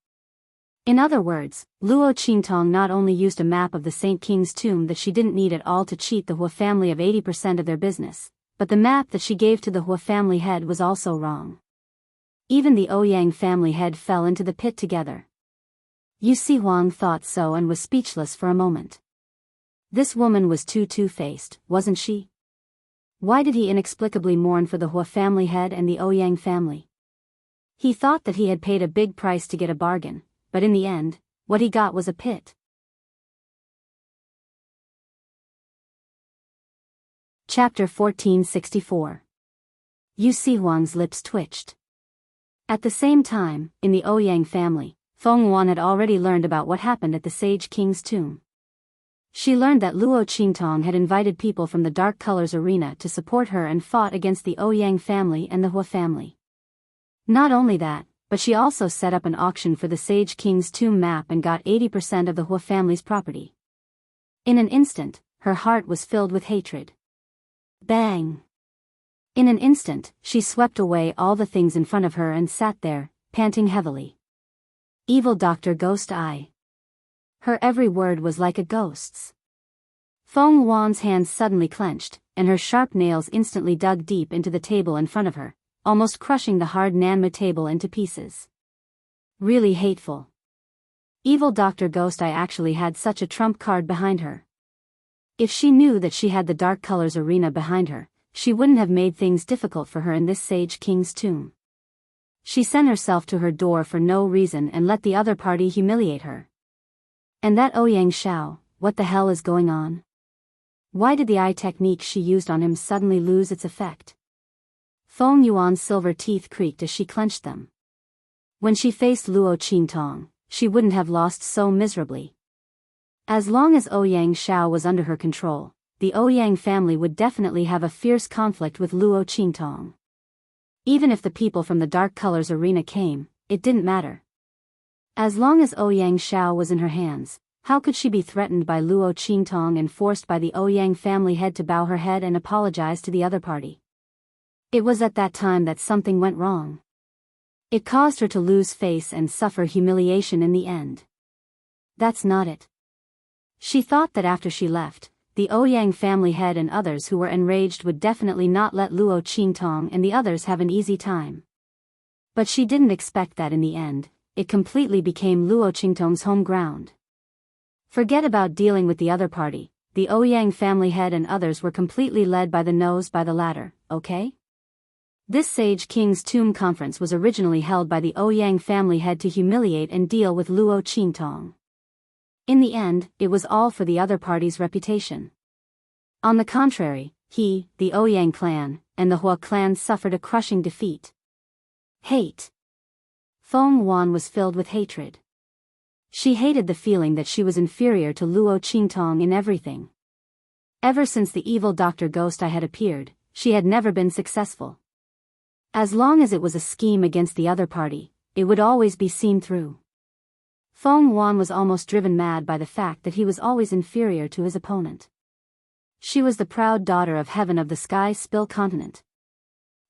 In other words, Luo Qingtong not only used a map of the Saint King's tomb that she didn't need at all to cheat the Hua family of 80% of their business, but the map that she gave to the Hua family head was also wrong. Even the Ouyang family head fell into the pit together. Yu Si Huang thought so and was speechless for a moment. This woman was too two-faced, wasn't she? Why did he inexplicably mourn for the Hua family head and the Ouyang family? He thought that he had paid a big price to get a bargain, but in the end, what he got was a pit. Chapter 1464. Yu Si Huang's lips twitched. At the same time, in the Ouyang family, Feng Wan had already learned about what happened at the Sage King's tomb. She learned that Luo Qingtong had invited people from the Dark Colors arena to support her and fought against the Ouyang family and the Hua family. Not only that, but she also set up an auction for the Sage King's tomb map and got 80% of the Hua family's property. In an instant, her heart was filled with hatred. Bang! In an instant, she swept away all the things in front of her and sat there, panting heavily. Evil Dr. Ghost Eye. Her every word was like a ghost's. Feng Wan's hands suddenly clenched, and her sharp nails instantly dug deep into the table in front of her, almost crushing the hard Nanma table into pieces. Really hateful. Evil Dr. Ghost Eye actually had such a trump card behind her. If she knew that she had the Dark Colors arena behind her, she wouldn't have made things difficult for her in this Sage King's tomb. She sent herself to her door for no reason and let the other party humiliate her. And that Ouyang Shao, what the hell is going on? Why did the eye technique she used on him suddenly lose its effect? Feng Yuan's silver teeth creaked as she clenched them. When she faced Luo Qingtong, she wouldn't have lost so miserably. As long as Ouyang Shao was under her control, the Ouyang family would definitely have a fierce conflict with Luo Qingtong. Even if the people from the Dark Colors arena came, it didn't matter. As long as Ouyang Shao was in her hands, how could she be threatened by Luo Qingtong and forced by the Ouyang family head to bow her head and apologize to the other party? It was at that time that something went wrong. It caused her to lose face and suffer humiliation in the end. That's not it. She thought that after she left, the Ouyang family head and others who were enraged would definitely not let Luo Qingtong and the others have an easy time. But she didn't expect that in the end. It completely became Luo Qingtong's home ground. Forget about dealing with the other party, the Ouyang family head and others were completely led by the nose by the latter, okay? This Sage King's Tomb conference was originally held by the Ouyang family head to humiliate and deal with Luo Qingtong. In the end, it was all for the other party's reputation. On the contrary, he, the Ouyang clan, and the Hua clan suffered a crushing defeat. Hate. Feng Wan was filled with hatred. She hated the feeling that she was inferior to Luo Qingtong in everything. Ever since the evil Dr. Ghost Eye had appeared, she had never been successful. As long as it was a scheme against the other party, it would always be seen through. Feng Wan was almost driven mad by the fact that he was always inferior to his opponent. She was the proud daughter of Heaven of the Sky Spill Continent.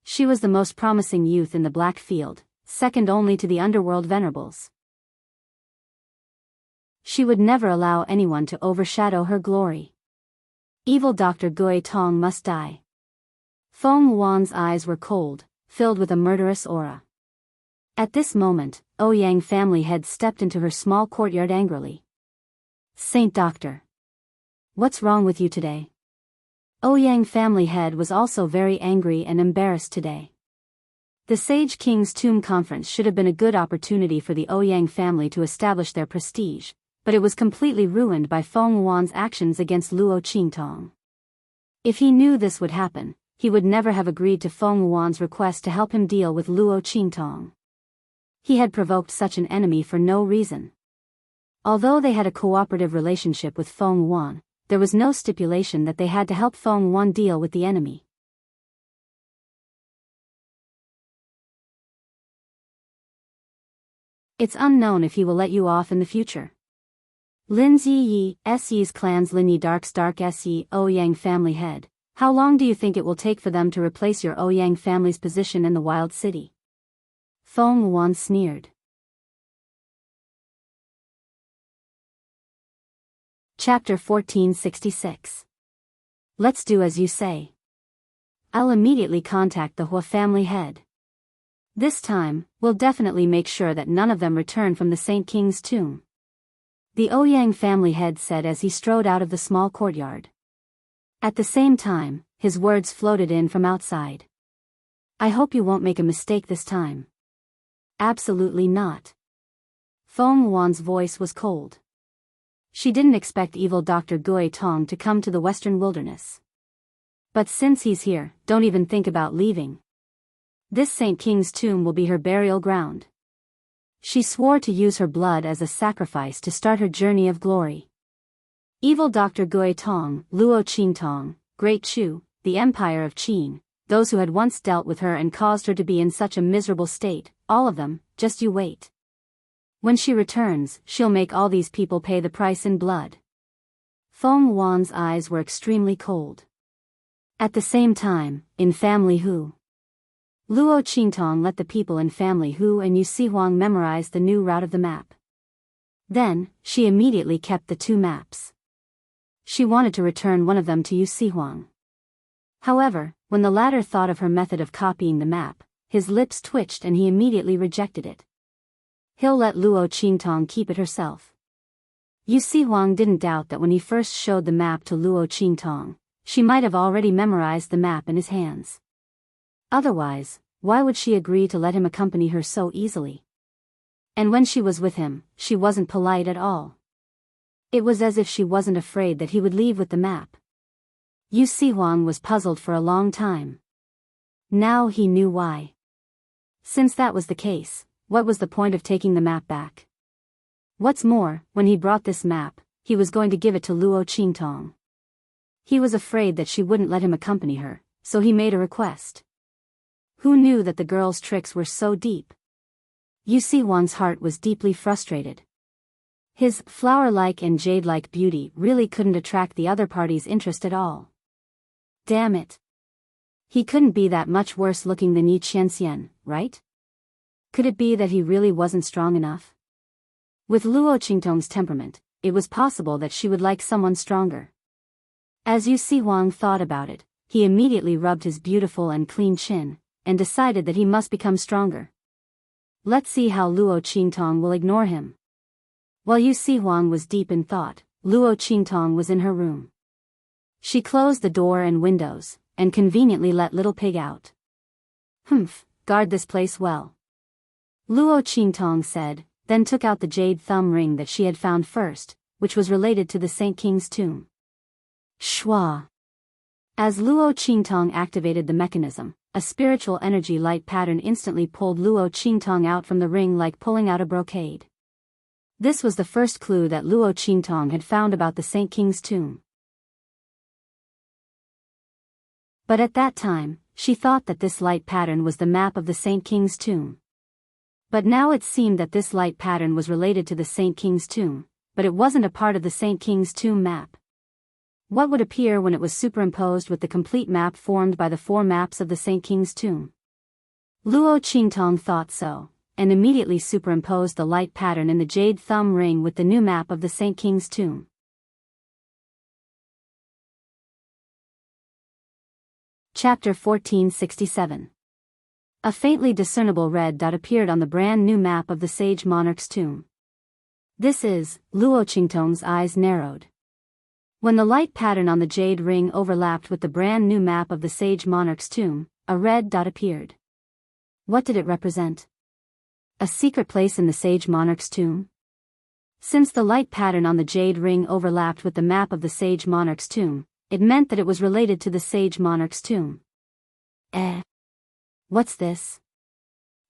She was the most promising youth in the Black Field, second only to the Underworld Venerables. She would never allow anyone to overshadow her glory. Evil Dr. Gui Tong must die. Feng Wan's eyes were cold, filled with a murderous aura. At this moment, Ouyang family head stepped into her small courtyard angrily. "Saint Doctor. What's wrong with you today?" Ouyang family head was also very angry and embarrassed today. The Sage King's Tomb Conference should have been a good opportunity for the Ouyang family to establish their prestige, but it was completely ruined by Feng Wan's actions against Luo Qingtong. If he knew this would happen, he would never have agreed to Feng Wan's request to help him deal with Luo Qingtong. He had provoked such an enemy for no reason. Although they had a cooperative relationship with Feng Wan, there was no stipulation that they had to help Feng Wan deal with the enemy. It's unknown if he will let you off in the future. Lin Ziyi, Se's clan's Lin Yi Dark's Dark Se Ouyang family head. How long do you think it will take for them to replace your Ouyang family's position in the Wild City? Feng Wan sneered. Chapter 1466. Let's do as you say. I'll immediately contact the Hua family head. This time, we'll definitely make sure that none of them return from the Saint King's tomb. The Ouyang family head said as he strode out of the small courtyard. At the same time, his words floated in from outside. I hope you won't make a mistake this time. Absolutely not. Feng Wan's voice was cold. She didn't expect evil Dr. Gui Tong to come to the Western Wilderness. But since he's here, don't even think about leaving. This Saint King's tomb will be her burial ground. She swore to use her blood as a sacrifice to start her journey of glory. Evil Dr. Gui Tong, Luo Qingtong, Great Chu, the Empire of Qin, those who had once dealt with her and caused her to be in such a miserable state, all of them, just you wait. When she returns, she'll make all these people pay the price in blood. Feng Wan's eyes were extremely cold. At the same time, in Family Hu, Luo Qingtong let the people in Family Hu and Yu Sihuang memorize the new route of the map. Then, she immediately kept the two maps. She wanted to return one of them to Yu Sihuang. However, when the latter thought of her method of copying the map, his lips twitched and he immediately rejected it. He'll let Luo Qingtong keep it herself. Yu Sihuang didn't doubt that when he first showed the map to Luo Qingtong, she might have already memorized the map in his hands. Otherwise, why would she agree to let him accompany her so easily? And when she was with him, she wasn't polite at all. It was as if she wasn't afraid that he would leave with the map. Yu Sihuang was puzzled for a long time. Now he knew why. Since that was the case, what was the point of taking the map back? What's more, when he brought this map, he was going to give it to Luo Qingtong. He was afraid that she wouldn't let him accompany her, so he made a request. Who knew that the girl's tricks were so deep? Yu Sihuang's heart was deeply frustrated. His flower-like and jade-like beauty really couldn't attract the other party's interest at all. Damn it. He couldn't be that much worse looking than Yi Qianxian, right? Could it be that he really wasn't strong enough? With Luo Qingtong's temperament, it was possible that she would like someone stronger. As Yu Sihuang thought about it, he immediately rubbed his beautiful and clean chin, and decided that he must become stronger. Let's see how Luo Qingtong will ignore him. While Yu Sihuang was deep in thought, Luo Qingtong was in her room. She closed the door and windows, and conveniently let Little Pig out. Humph, guard this place well. Luo Qingtong said, then took out the jade thumb ring that she had found first, which was related to the Saint King's tomb. Shwa. As Luo Qingtong activated the mechanism, a spiritual energy light pattern instantly pulled Luo Qingtong out from the ring like pulling out a brocade. This was the first clue that Luo Qingtong had found about the Saint King's tomb. But at that time, she thought that this light pattern was the map of the Saint King's tomb. But now it seemed that this light pattern was related to the Saint King's tomb, but it wasn't a part of the Saint King's tomb map. What would appear when it was superimposed with the complete map formed by the 4 maps of the Saint King's tomb? Luo Qingtong thought so, and immediately superimposed the light pattern in the jade thumb ring with the new map of the Saint King's tomb. Chapter 1467. A faintly discernible red dot appeared on the brand new map of the sage monarch's tomb. This is, Luo Qingtong's eyes narrowed. When the light pattern on the jade ring overlapped with the brand new map of the sage monarch's tomb, a red dot appeared. What did it represent? A secret place in the sage monarch's tomb? Since the light pattern on the jade ring overlapped with the map of the sage monarch's tomb, it meant that it was related to the sage monarch's tomb. What's this?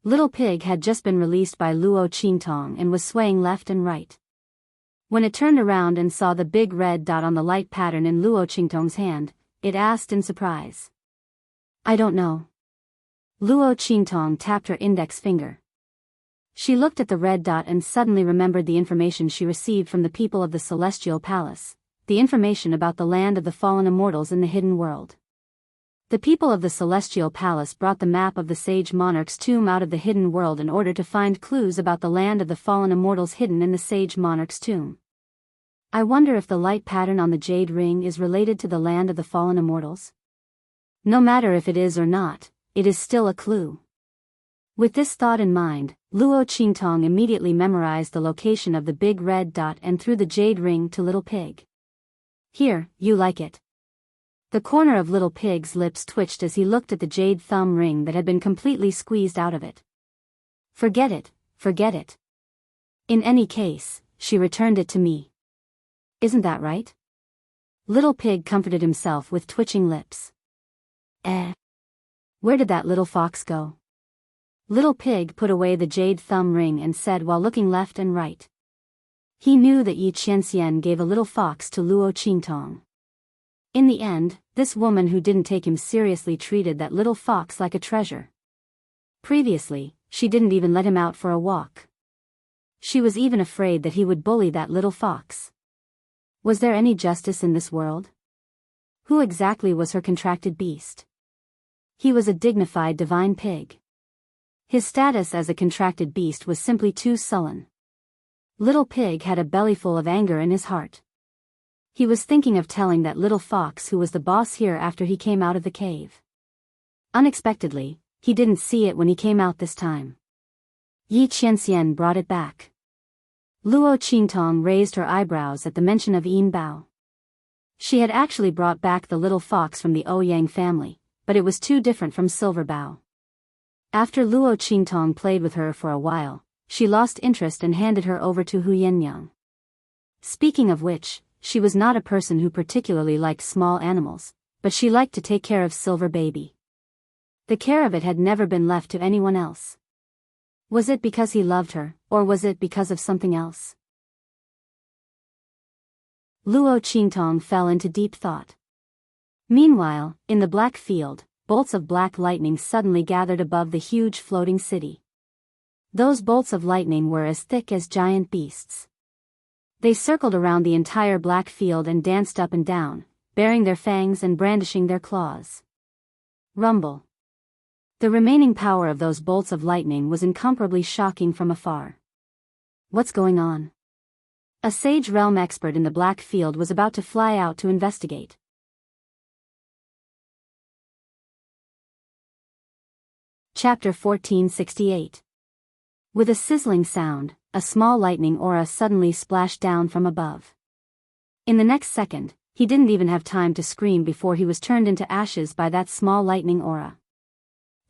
Little Pig had just been released by Luo Qingtong and was swaying left and right. When it turned around and saw the big red dot on the light pattern in Luo Qingtong's hand, it asked in surprise. I don't know. Luo Qingtong tapped her index finger. She looked at the red dot and suddenly remembered the information she received from the people of the Celestial Palace, the information about the land of the fallen immortals in the hidden world. The people of the Celestial Palace brought the map of the sage monarch's tomb out of the hidden world in order to find clues about the land of the fallen immortals hidden in the sage monarch's tomb. I wonder if the light pattern on the jade ring is related to the land of the fallen immortals? No matter if it is or not, it is still a clue. With this thought in mind, Luo Qingtong immediately memorized the location of the big red dot and threw the jade ring to Little Pig. Here, you like it. The corner of Little Pig's lips twitched as he looked at the jade thumb ring that had been completely squeezed out of it. Forget it, forget it. In any case, she returned it to me. Isn't that right? Little Pig comforted himself with twitching lips. Where did that little fox go? Little Pig put away the jade thumb ring and said while looking left and right. He knew that Yi Qianxian gave a little fox to Luo Qingtong. In the end, this woman who didn't take him seriously treated that little fox like a treasure. Previously, she didn't even let him out for a walk. She was even afraid that he would bully that little fox. Was there any justice in this world? Who exactly was her contracted beast? He was a dignified divine pig. His status as a contracted beast was simply too sullen. Little Pig had a bellyful of anger in his heart. He was thinking of telling that little fox who was the boss here after he came out of the cave. Unexpectedly, he didn't see it when he came out this time. Yi Qianxian brought it back. Luo Qingtong raised her eyebrows at the mention of Yin Bao. She had actually brought back the little fox from the Ouyang family, but it was too different from Silver Bao. After Luo Qingtong played with her for a while, she lost interest and handed her over to Hu Yenyang. Speaking of which, she was not a person who particularly liked small animals, but she liked to take care of Silver Baby. The care of it had never been left to anyone else. Was it because he loved her, or was it because of something else? Luo Qingtong fell into deep thought. Meanwhile, in the black field, bolts of black lightning suddenly gathered above the huge floating city. Those bolts of lightning were as thick as giant beasts. They circled around the entire black field and danced up and down, baring their fangs and brandishing their claws. Rumble. The remaining power of those bolts of lightning was incomparably shocking from afar. What's going on? A Sage Realm expert in the black field was about to fly out to investigate. Chapter 1468. With a sizzling sound, a small lightning aura suddenly splashed down from above. In the next second, he didn't even have time to scream before he was turned into ashes by that small lightning aura.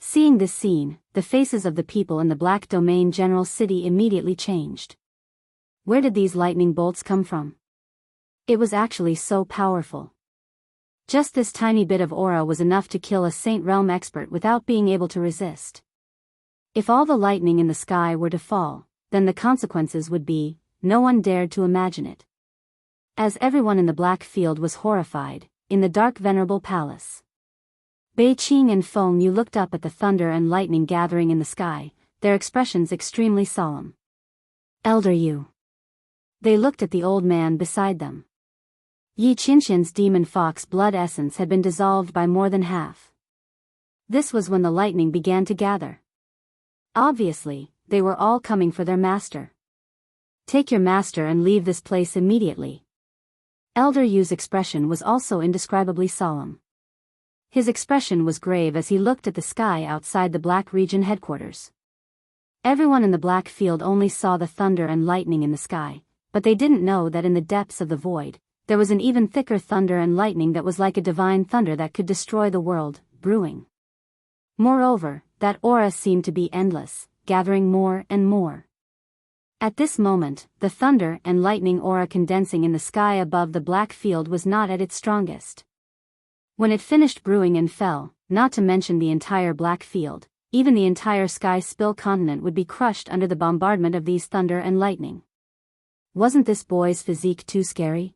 Seeing this scene, the faces of the people in the Black Domain General City immediately changed. Where did these lightning bolts come from? It was actually so powerful. Just this tiny bit of aura was enough to kill a Saint Realm expert without being able to resist. If all the lightning in the sky were to fall, then the consequences would be, no one dared to imagine it. As everyone in the black field was horrified, in the dark venerable palace, Bei Qing and Feng Yu looked up at the thunder and lightning gathering in the sky, their expressions extremely solemn. Elder Yu. They looked at the old man beside them. Yi Qianxian's demon fox blood essence had been dissolved by more than half. This was when the lightning began to gather. Obviously, they were all coming for their master. Take your master and leave this place immediately. Elder Yu's expression was also indescribably solemn. His expression was grave as he looked at the sky outside the Black Region headquarters. Everyone in the Black Field only saw the thunder and lightning in the sky, but they didn't know that in the depths of the void, there was an even thicker thunder and lightning that was like a divine thunder that could destroy the world, brewing. Moreover, that aura seemed to be endless, gathering more and more. At this moment, the thunder and lightning aura condensing in the sky above the Black Field was not at its strongest. When it finished brewing and fell, not to mention the entire Black Field, even the entire Sky Spill continent would be crushed under the bombardment of these thunder and lightning. Wasn't this boy's physique too scary?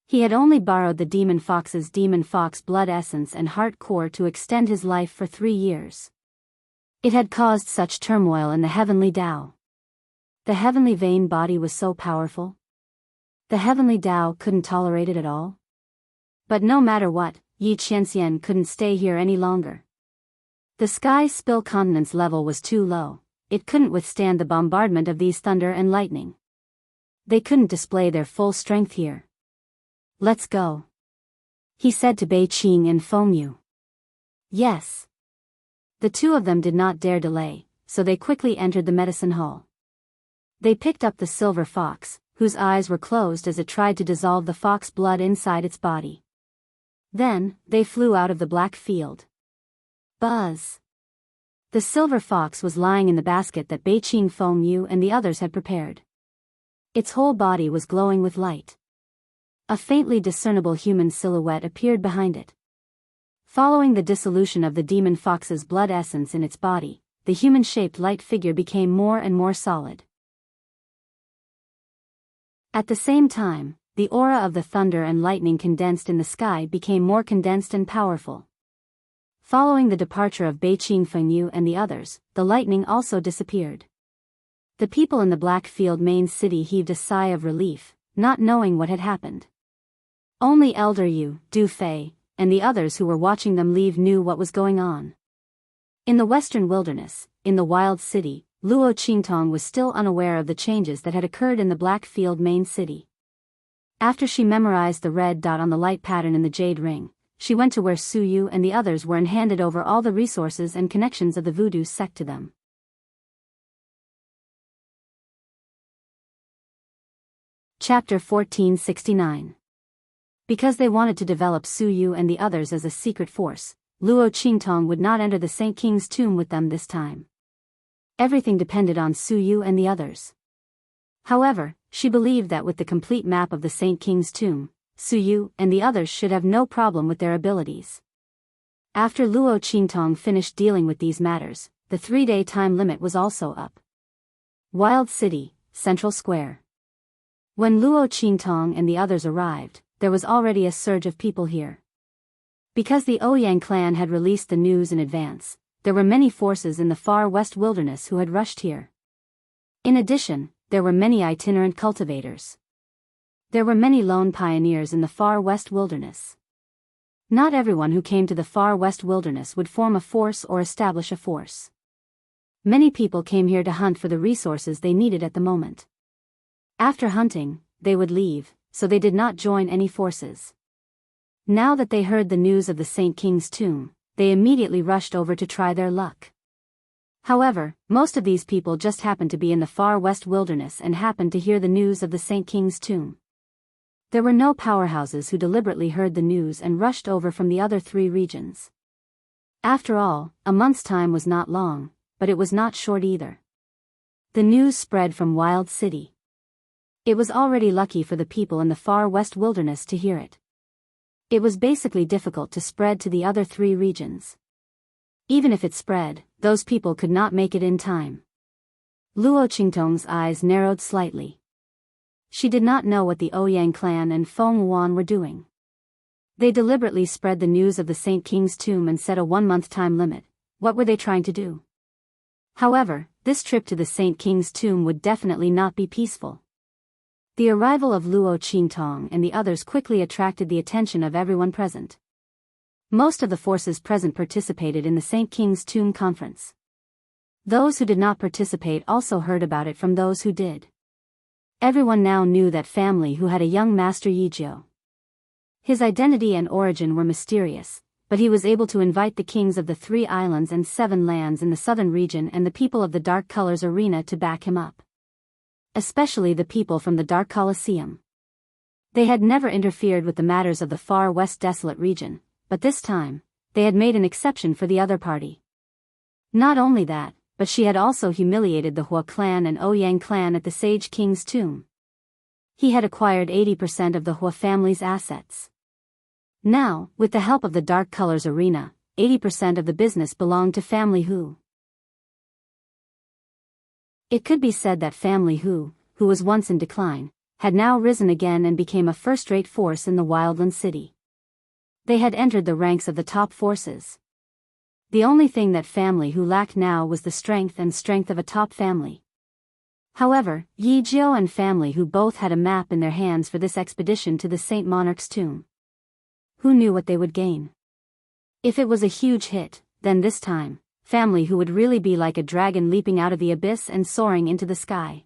He had only borrowed the Demon Fox's Demon Fox blood essence and heart core to extend his life for 3 years. It had caused such turmoil in the heavenly Tao. The heavenly vein body was so powerful. The heavenly Tao couldn't tolerate it at all. But no matter what, Yi Qianxian couldn't stay here any longer. The Sky Spill continent's level was too low, it couldn't withstand the bombardment of these thunder and lightning. They couldn't display their full strength here. Let's go, he said to Bei Qing and Feng Yu. Yes. The two of them did not dare delay, so they quickly entered the medicine hall. They picked up the silver fox, whose eyes were closed as it tried to dissolve the fox blood inside its body. Then, they flew out of the Black Field. Buzz! The silver fox was lying in the basket that Bei Qing, Feng Yu and the others had prepared. Its whole body was glowing with light. A faintly discernible human silhouette appeared behind it. Following the dissolution of the demon fox's blood essence in its body, the human-shaped light figure became more and more solid. At the same time, the aura of the thunder and lightning condensed in the sky became more condensed and powerful. Following the departure of Bei Qing, Feng Yu and the others, the lightning also disappeared. The people in the Black Field main city heaved a sigh of relief, not knowing what had happened. Only Elder Yu, Du Fei, and the others who were watching them leave knew what was going on. In the western wilderness, in the wild city, Luo Qingtong was still unaware of the changes that had occurred in the Black Field main city. After she memorized the red dot on the light pattern in the jade ring, she went to where Su Yu and the others were and handed over all the resources and connections of the voodoo sect to them. Chapter 1469. Because they wanted to develop Su Yu and the others as a secret force, Luo Qingtong would not enter the Saint King's tomb with them this time. Everything depended on Su Yu and the others. However, she believed that with the complete map of the Saint King's tomb, Su Yu and the others should have no problem with their abilities. After Luo Qingtong finished dealing with these matters, the 3-day time limit was also up. Wild City, Central Square. When Luo Qingtong and the others arrived, there was already a surge of people here. Because the Ouyang clan had released the news in advance, there were many forces in the far west wilderness who had rushed here. In addition, there were many itinerant cultivators. There were many lone pioneers in the far west wilderness. Not everyone who came to the far west wilderness would form a force or establish a force. Many people came here to hunt for the resources they needed at the moment. After hunting, they would leave, so they did not join any forces. Now that they heard the news of the Saint King's tomb, they immediately rushed over to try their luck. However, most of these people just happened to be in the far west wilderness and happened to hear the news of the Saint King's tomb. There were no powerhouses who deliberately heard the news and rushed over from the other 3 regions. After all, a month's time was not long, but it was not short either. The news spread from Wild City. It was already lucky for the people in the far west wilderness to hear it. It was basically difficult to spread to the other 3 regions. Even if it spread, those people could not make it in time. Luo Qingtong's eyes narrowed slightly. She did not know what the Ouyang clan and Feng Wan were doing. They deliberately spread the news of the Saint King's tomb and set a 1-month time limit. What were they trying to do? However, this trip to the Saint King's tomb would definitely not be peaceful. The arrival of Luo Qingtong and the others quickly attracted the attention of everyone present. Most of the forces present participated in the Saint King's tomb conference. Those who did not participate also heard about it from those who did. Everyone now knew that family who had a young master Yizhou. His identity and origin were mysterious, but he was able to invite the kings of the 3 islands and 7 lands in the southern region and the people of the Dark Colors Arena to back him up. Especially the people from the Dark Colosseum. They had never interfered with the matters of the far west desolate region, but this time, they had made an exception for the other party. Not only that, but she had also humiliated the Hua clan and Ouyang clan at the Sage King's tomb. He had acquired 80% of the Hua family's assets. Now, with the help of the Dark Colors Arena, 80% of the business belonged to Family Hu. It could be said that Family Hu, who was once in decline, had now risen again and became a first-rate force in the Wildland City. They had entered the ranks of the top forces. The only thing that Family Hu lacked now was the strength of a top family. However, Yi Jiao and Family Hu both had a map in their hands for this expedition to the Saint Monarch's tomb. Who knew what they would gain? If it was a huge hit, then this time, Family Hu would really be like a dragon leaping out of the abyss and soaring into the sky.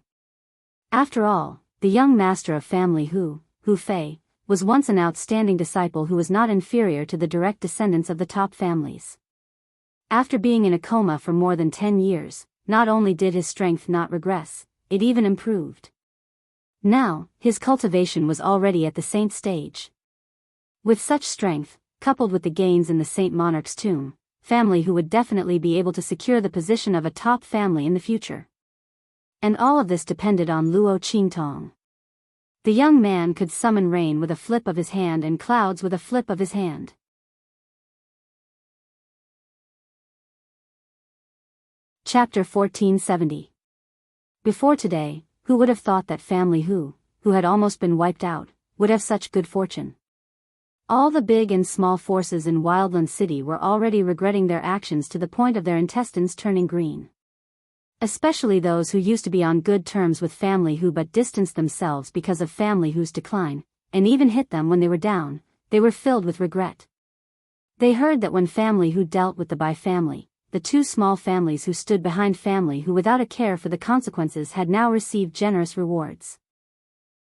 After all, the young master of Family Hu, Hu Fei, was once an outstanding disciple who was not inferior to the direct descendants of the top families. After being in a coma for more than 10 years, not only did his strength not regress, it even improved. Now, his cultivation was already at the saint stage. With such strength, coupled with the gains in the Saint Monarch's tomb, Family Hu would definitely be able to secure the position of a top family in the future. And all of this depended on Luo Qingtong. The young man could summon rain with a flip of his hand and clouds with a flip of his hand. Chapter 1470. Before today, who would have thought that Family Hu, who had almost been wiped out, would have such good fortune? All the big and small forces in Wildland City were already regretting their actions to the point of their intestines turning green. Especially those who used to be on good terms with Family Hu but distanced themselves because of Family Hu's decline, and even hit them when they were down, they were filled with regret. They heard that when Family Hu dealt with the Bai family, the 2 small families who stood behind Family Hu without a care for the consequences had now received generous rewards.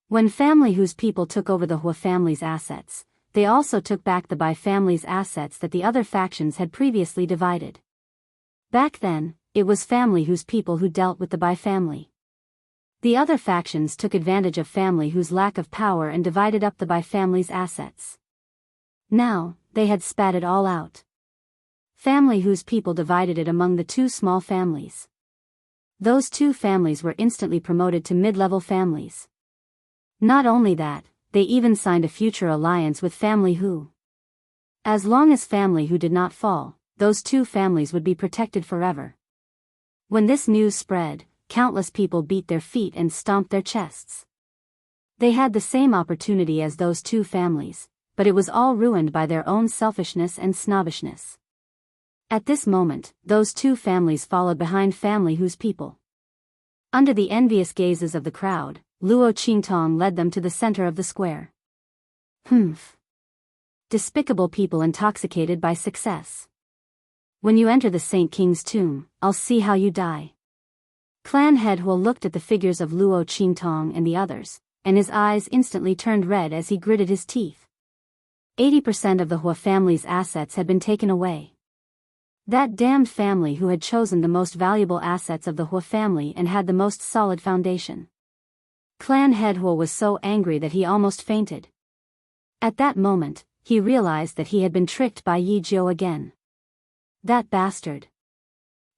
When Family Hu's people took over the Hua family's assets, they also took back the Bai family's assets that the other factions had previously divided. Back then, it was Family Hu's people who dealt with the Bai family. The other factions took advantage of Family Hu's lack of power and divided up the Bai family's assets. Now, they had spat it all out. Family Hu's people divided it among the 2 small families. Those 2 families were instantly promoted to mid-level families. Not only that, they even signed a future alliance with Family Hu. As long as Family Hu did not fall, those 2 families would be protected forever. When this news spread, countless people beat their feet and stomped their chests. They had the same opportunity as those 2 families, but it was all ruined by their own selfishness and snobbishness. At this moment, those 2 families followed behind Family Hu's people. Under the envious gazes of the crowd, Luo Qingtong led them to the center of the square. Humph. Despicable people intoxicated by success. When you enter the Saint King's tomb, I'll see how you die. Clan head Hua looked at the figures of Luo Qingtong and the others, and his eyes instantly turned red as he gritted his teeth. 80% of the Hua family's assets had been taken away. That damned family who had chosen the most valuable assets of the Hua family and had the most solid foundation. Clan head Hua was so angry that he almost fainted. At that moment, he realized that he had been tricked by Yi Jiao again. That bastard.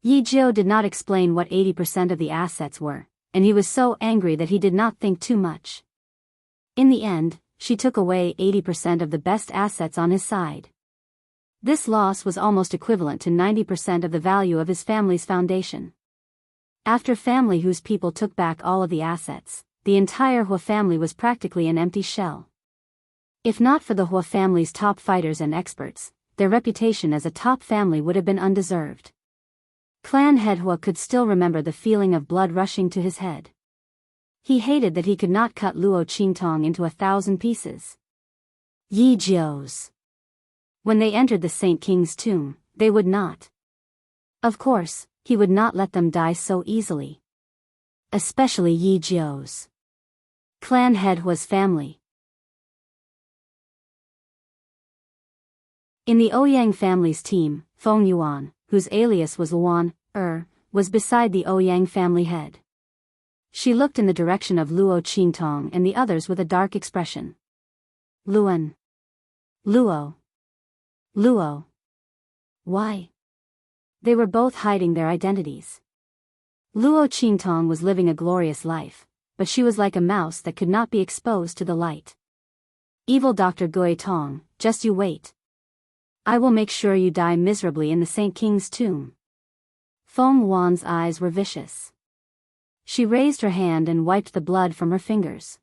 Yi Jiao did not explain what 80% of the assets were, and he was so angry that he did not think too much. In the end, she took away 80% of the best assets on his side. This loss was almost equivalent to 90% of the value of his family's foundation. After Family Hu's people took back all of the assets, the entire Hua family was practically an empty shell. If not for the Hua family's top fighters and experts, their reputation as a top family would have been undeserved. Clan head Hua could still remember the feeling of blood rushing to his head. He hated that he could not cut Luo Qingtong into 1,000 pieces. Yi Jiao's. When they entered the Saint King's tomb, they would not. Of course, he would not let them die so easily. Especially Yi Jiao's. Clan head Hua's family. In the Ouyang family's team, Feng Yuan, whose alias was Luan, was beside the Ouyang family head. She looked in the direction of Luo Qingtong and the others with a dark expression. Luan. Luo. Luo. Why? They were both hiding their identities. Luo Qingtong was living a glorious life, but she was like a mouse that could not be exposed to the light. Evil Dr. Gui Tong, just you wait. I will make sure you die miserably in the Saint King's tomb. Feng Yuan's eyes were vicious. She raised her hand and wiped the blood from her fingers.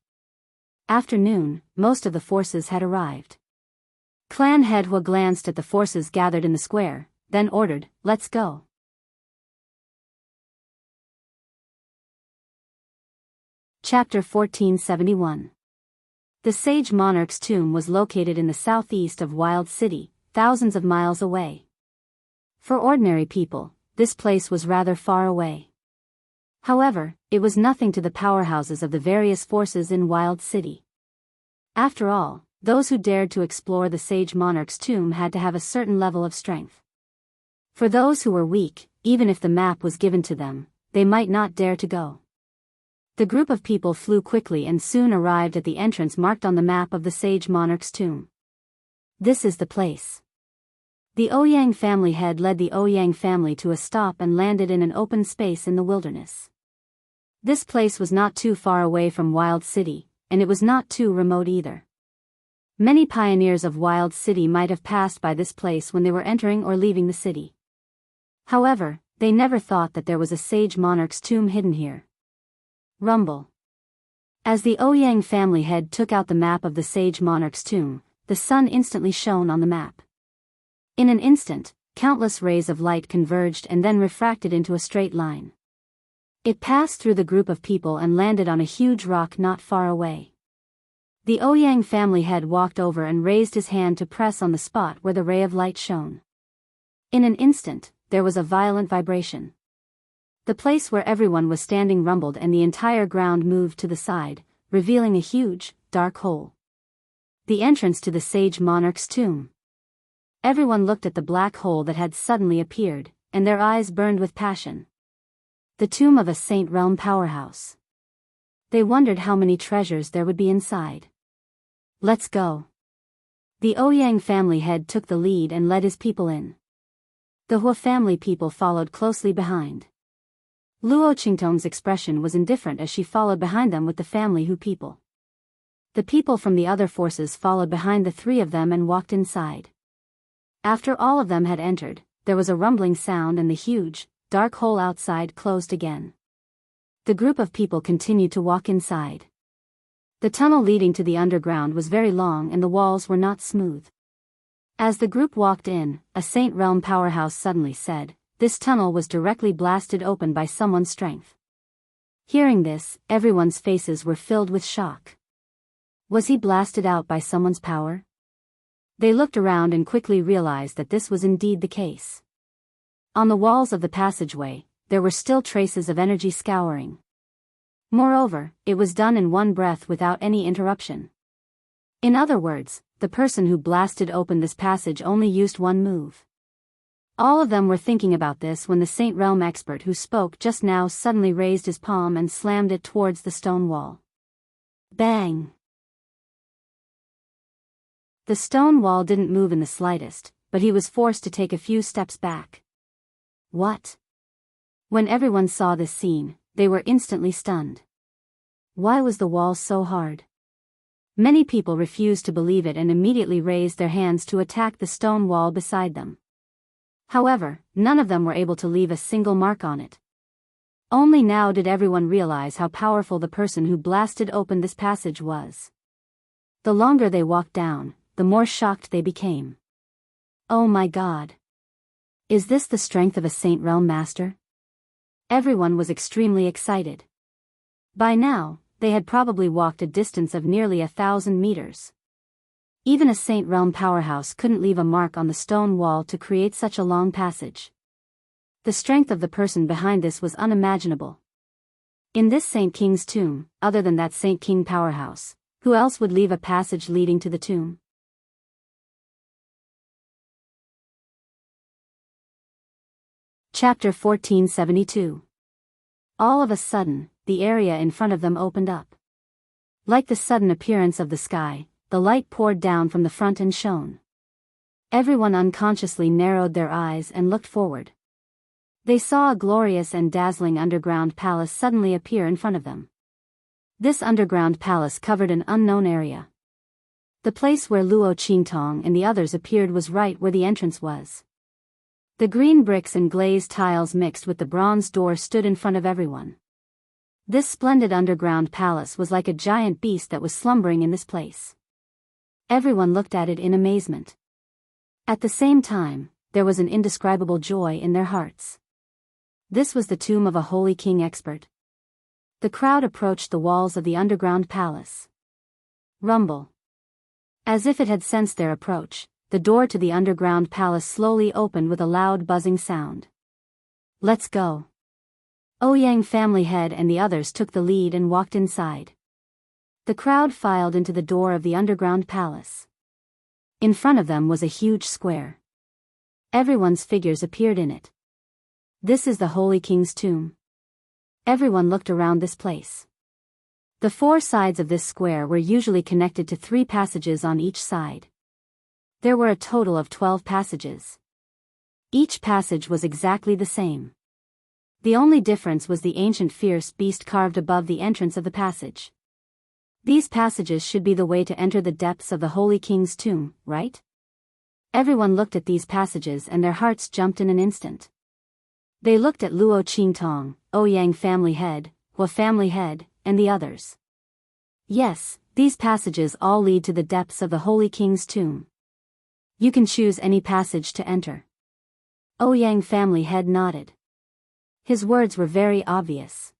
After noon, most of the forces had arrived. Clan head Hua glanced at the forces gathered in the square, then ordered, "Let's go." Chapter 1471. The sage monarch's tomb was located in the southeast of Wild City, thousands of miles away. For ordinary people, this place was rather far away. However, it was nothing to the powerhouses of the various forces in Wild City. After all, those who dared to explore the sage monarch's tomb had to have a certain level of strength. For those who were weak, even if the map was given to them, they might not dare to go. The group of people flew quickly and soon arrived at the entrance marked on the map of the sage monarch's tomb. This is the place. The Ouyang family head led the Ouyang family to a stop and landed in an open space in the wilderness. This place was not too far away from Wild City, and it was not too remote either. Many pioneers of Wild City might have passed by this place when they were entering or leaving the city. However, they never thought that there was a sage monarch's tomb hidden here. Rumble. As the Ouyang family head took out the map of the sage monarch's tomb, the sun instantly shone on the map. In an instant, countless rays of light converged and then refracted into a straight line. It passed through the group of people and landed on a huge rock not far away. The Ouyang family head walked over and raised his hand to press on the spot where the ray of light shone. In an instant, there was a violent vibration. The place where everyone was standing rumbled and the entire ground moved to the side, revealing a huge, dark hole. The entrance to the sage monarch's tomb. Everyone looked at the black hole that had suddenly appeared, and their eyes burned with passion. The tomb of a Saint Realm powerhouse. They wondered how many treasures there would be inside. Let's go. The Ouyang family head took the lead and led his people in. The Hua family people followed closely behind. Luo Qingtong's expression was indifferent as she followed behind them with the family Hu people. The people from the other forces followed behind the three of them and walked inside. After all of them had entered, there was a rumbling sound and the huge, dark hole outside closed again. The group of people continued to walk inside. The tunnel leading to the underground was very long and the walls were not smooth. As the group walked in, a Saint Realm powerhouse suddenly said, "This tunnel was directly blasted open by someone's strength." Hearing this, everyone's faces were filled with shock. Was he blasted out by someone's power? They looked around and quickly realized that this was indeed the case. On the walls of the passageway, there were still traces of energy scouring. Moreover, it was done in one breath without any interruption. In other words, the person who blasted open this passage only used one move. All of them were thinking about this when the Saint Realm expert who spoke just now suddenly raised his palm and slammed it towards the stone wall. Bang! The stone wall didn't move in the slightest, but he was forced to take a few steps back. What? When everyone saw this scene, they were instantly stunned. Why was the wall so hard? Many people refused to believe it and immediately raised their hands to attack the stone wall beside them. However, none of them were able to leave a single mark on it. Only now did everyone realize how powerful the person who blasted open this passage was. The longer they walked down, the more shocked they became. Oh my God! Is this the strength of a Saint Realm master? Everyone was extremely excited. By now, they had probably walked a distance of nearly 1,000 meters. Even a Saint Realm powerhouse couldn't leave a mark on the stone wall to create such a long passage. The strength of the person behind this was unimaginable. In this Saint King's tomb, other than that Saint King powerhouse, who else would leave a passage leading to the tomb? Chapter 1472. All of a sudden, the area in front of them opened up. Like the sudden appearance of the sky, the light poured down from the front and shone. Everyone unconsciously narrowed their eyes and looked forward. They saw a glorious and dazzling underground palace suddenly appear in front of them. This underground palace covered an unknown area. The place where Luo Qingtong and the others appeared was right where the entrance was. The green bricks and glazed tiles mixed with the bronze door stood in front of everyone. This splendid underground palace was like a giant beast that was slumbering in this place. Everyone looked at it in amazement. At the same time, there was an indescribable joy in their hearts. This was the tomb of a holy king expert. The crowd approached the walls of the underground palace. Rumble. As if it had sensed their approach, the door to the underground palace slowly opened with a loud buzzing sound. Let's go. Ouyang family head and the others took the lead and walked inside. The crowd filed into the door of the underground palace. In front of them was a huge square. Everyone's figures appeared in it. This is the Holy King's tomb. Everyone looked around this place. The four sides of this square were usually connected to 3 passages on each side. There were a total of 12 passages. Each passage was exactly the same. The only difference was the ancient fierce beast carved above the entrance of the passage. These passages should be the way to enter the depths of the Holy King's tomb, right? Everyone looked at these passages and their hearts jumped in an instant. They looked at Luo Qingtong, Ouyang family head, Hua family head, and the others. Yes, these passages all lead to the depths of the Holy King's tomb. You can choose any passage to enter. Ouyang family head nodded. His words were very obvious.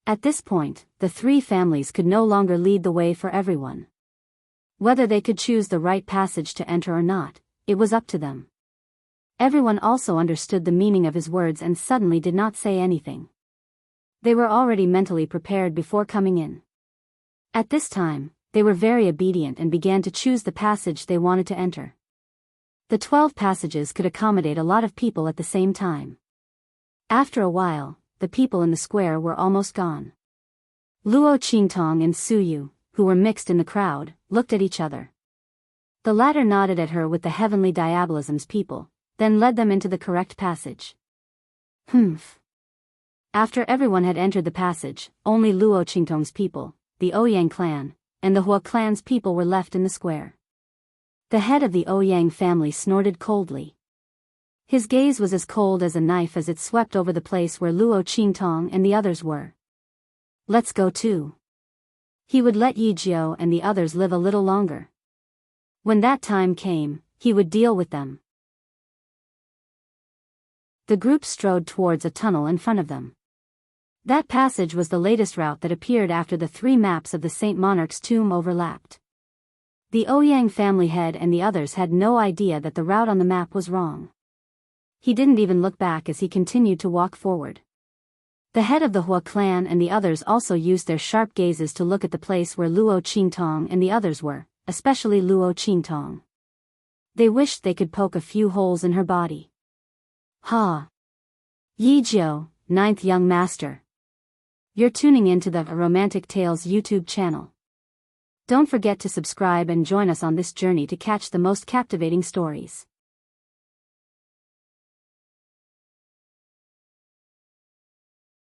At this point, the 3 families could no longer lead the way for everyone. Whether they could choose the right passage to enter or not, it was up to them. Everyone also understood the meaning of his words and suddenly did not say anything. They were already mentally prepared before coming in. At this time, they were very obedient and began to choose the passage they wanted to enter. The 12 passages could accommodate a lot of people at the same time. After a while, the people in the square were almost gone. Luo Qingtong and Suyu, who were mixed in the crowd, looked at each other. The latter nodded at her with the heavenly diabolism's people, then led them into the correct passage. Humph. After everyone had entered the passage, only Luo Qingtong's people, the Ouyang clan, and the Hua clan's people were left in the square. The head of the Ouyang family snorted coldly. His gaze was as cold as a knife as it swept over the place where Luo Qingtong and the others were. Let's go too. He would let Yi Jiao and the others live a little longer. When that time came, he would deal with them. The group strode towards a tunnel in front of them. That passage was the latest route that appeared after the 3 maps of the Saint Monarch's tomb overlapped. The Ouyang family head and the others had no idea that the route on the map was wrong. He didn't even look back as he continued to walk forward. The head of the Hua clan and the others also used their sharp gazes to look at the place where Luo Qingtong and the others were, especially Luo Qingtong. They wished they could poke a few holes in her body. Ha! Yi Jiao, 9th young master. You're tuning into the Romantic Tales YouTube channel. Don't forget to subscribe and join us on this journey to catch the most captivating stories.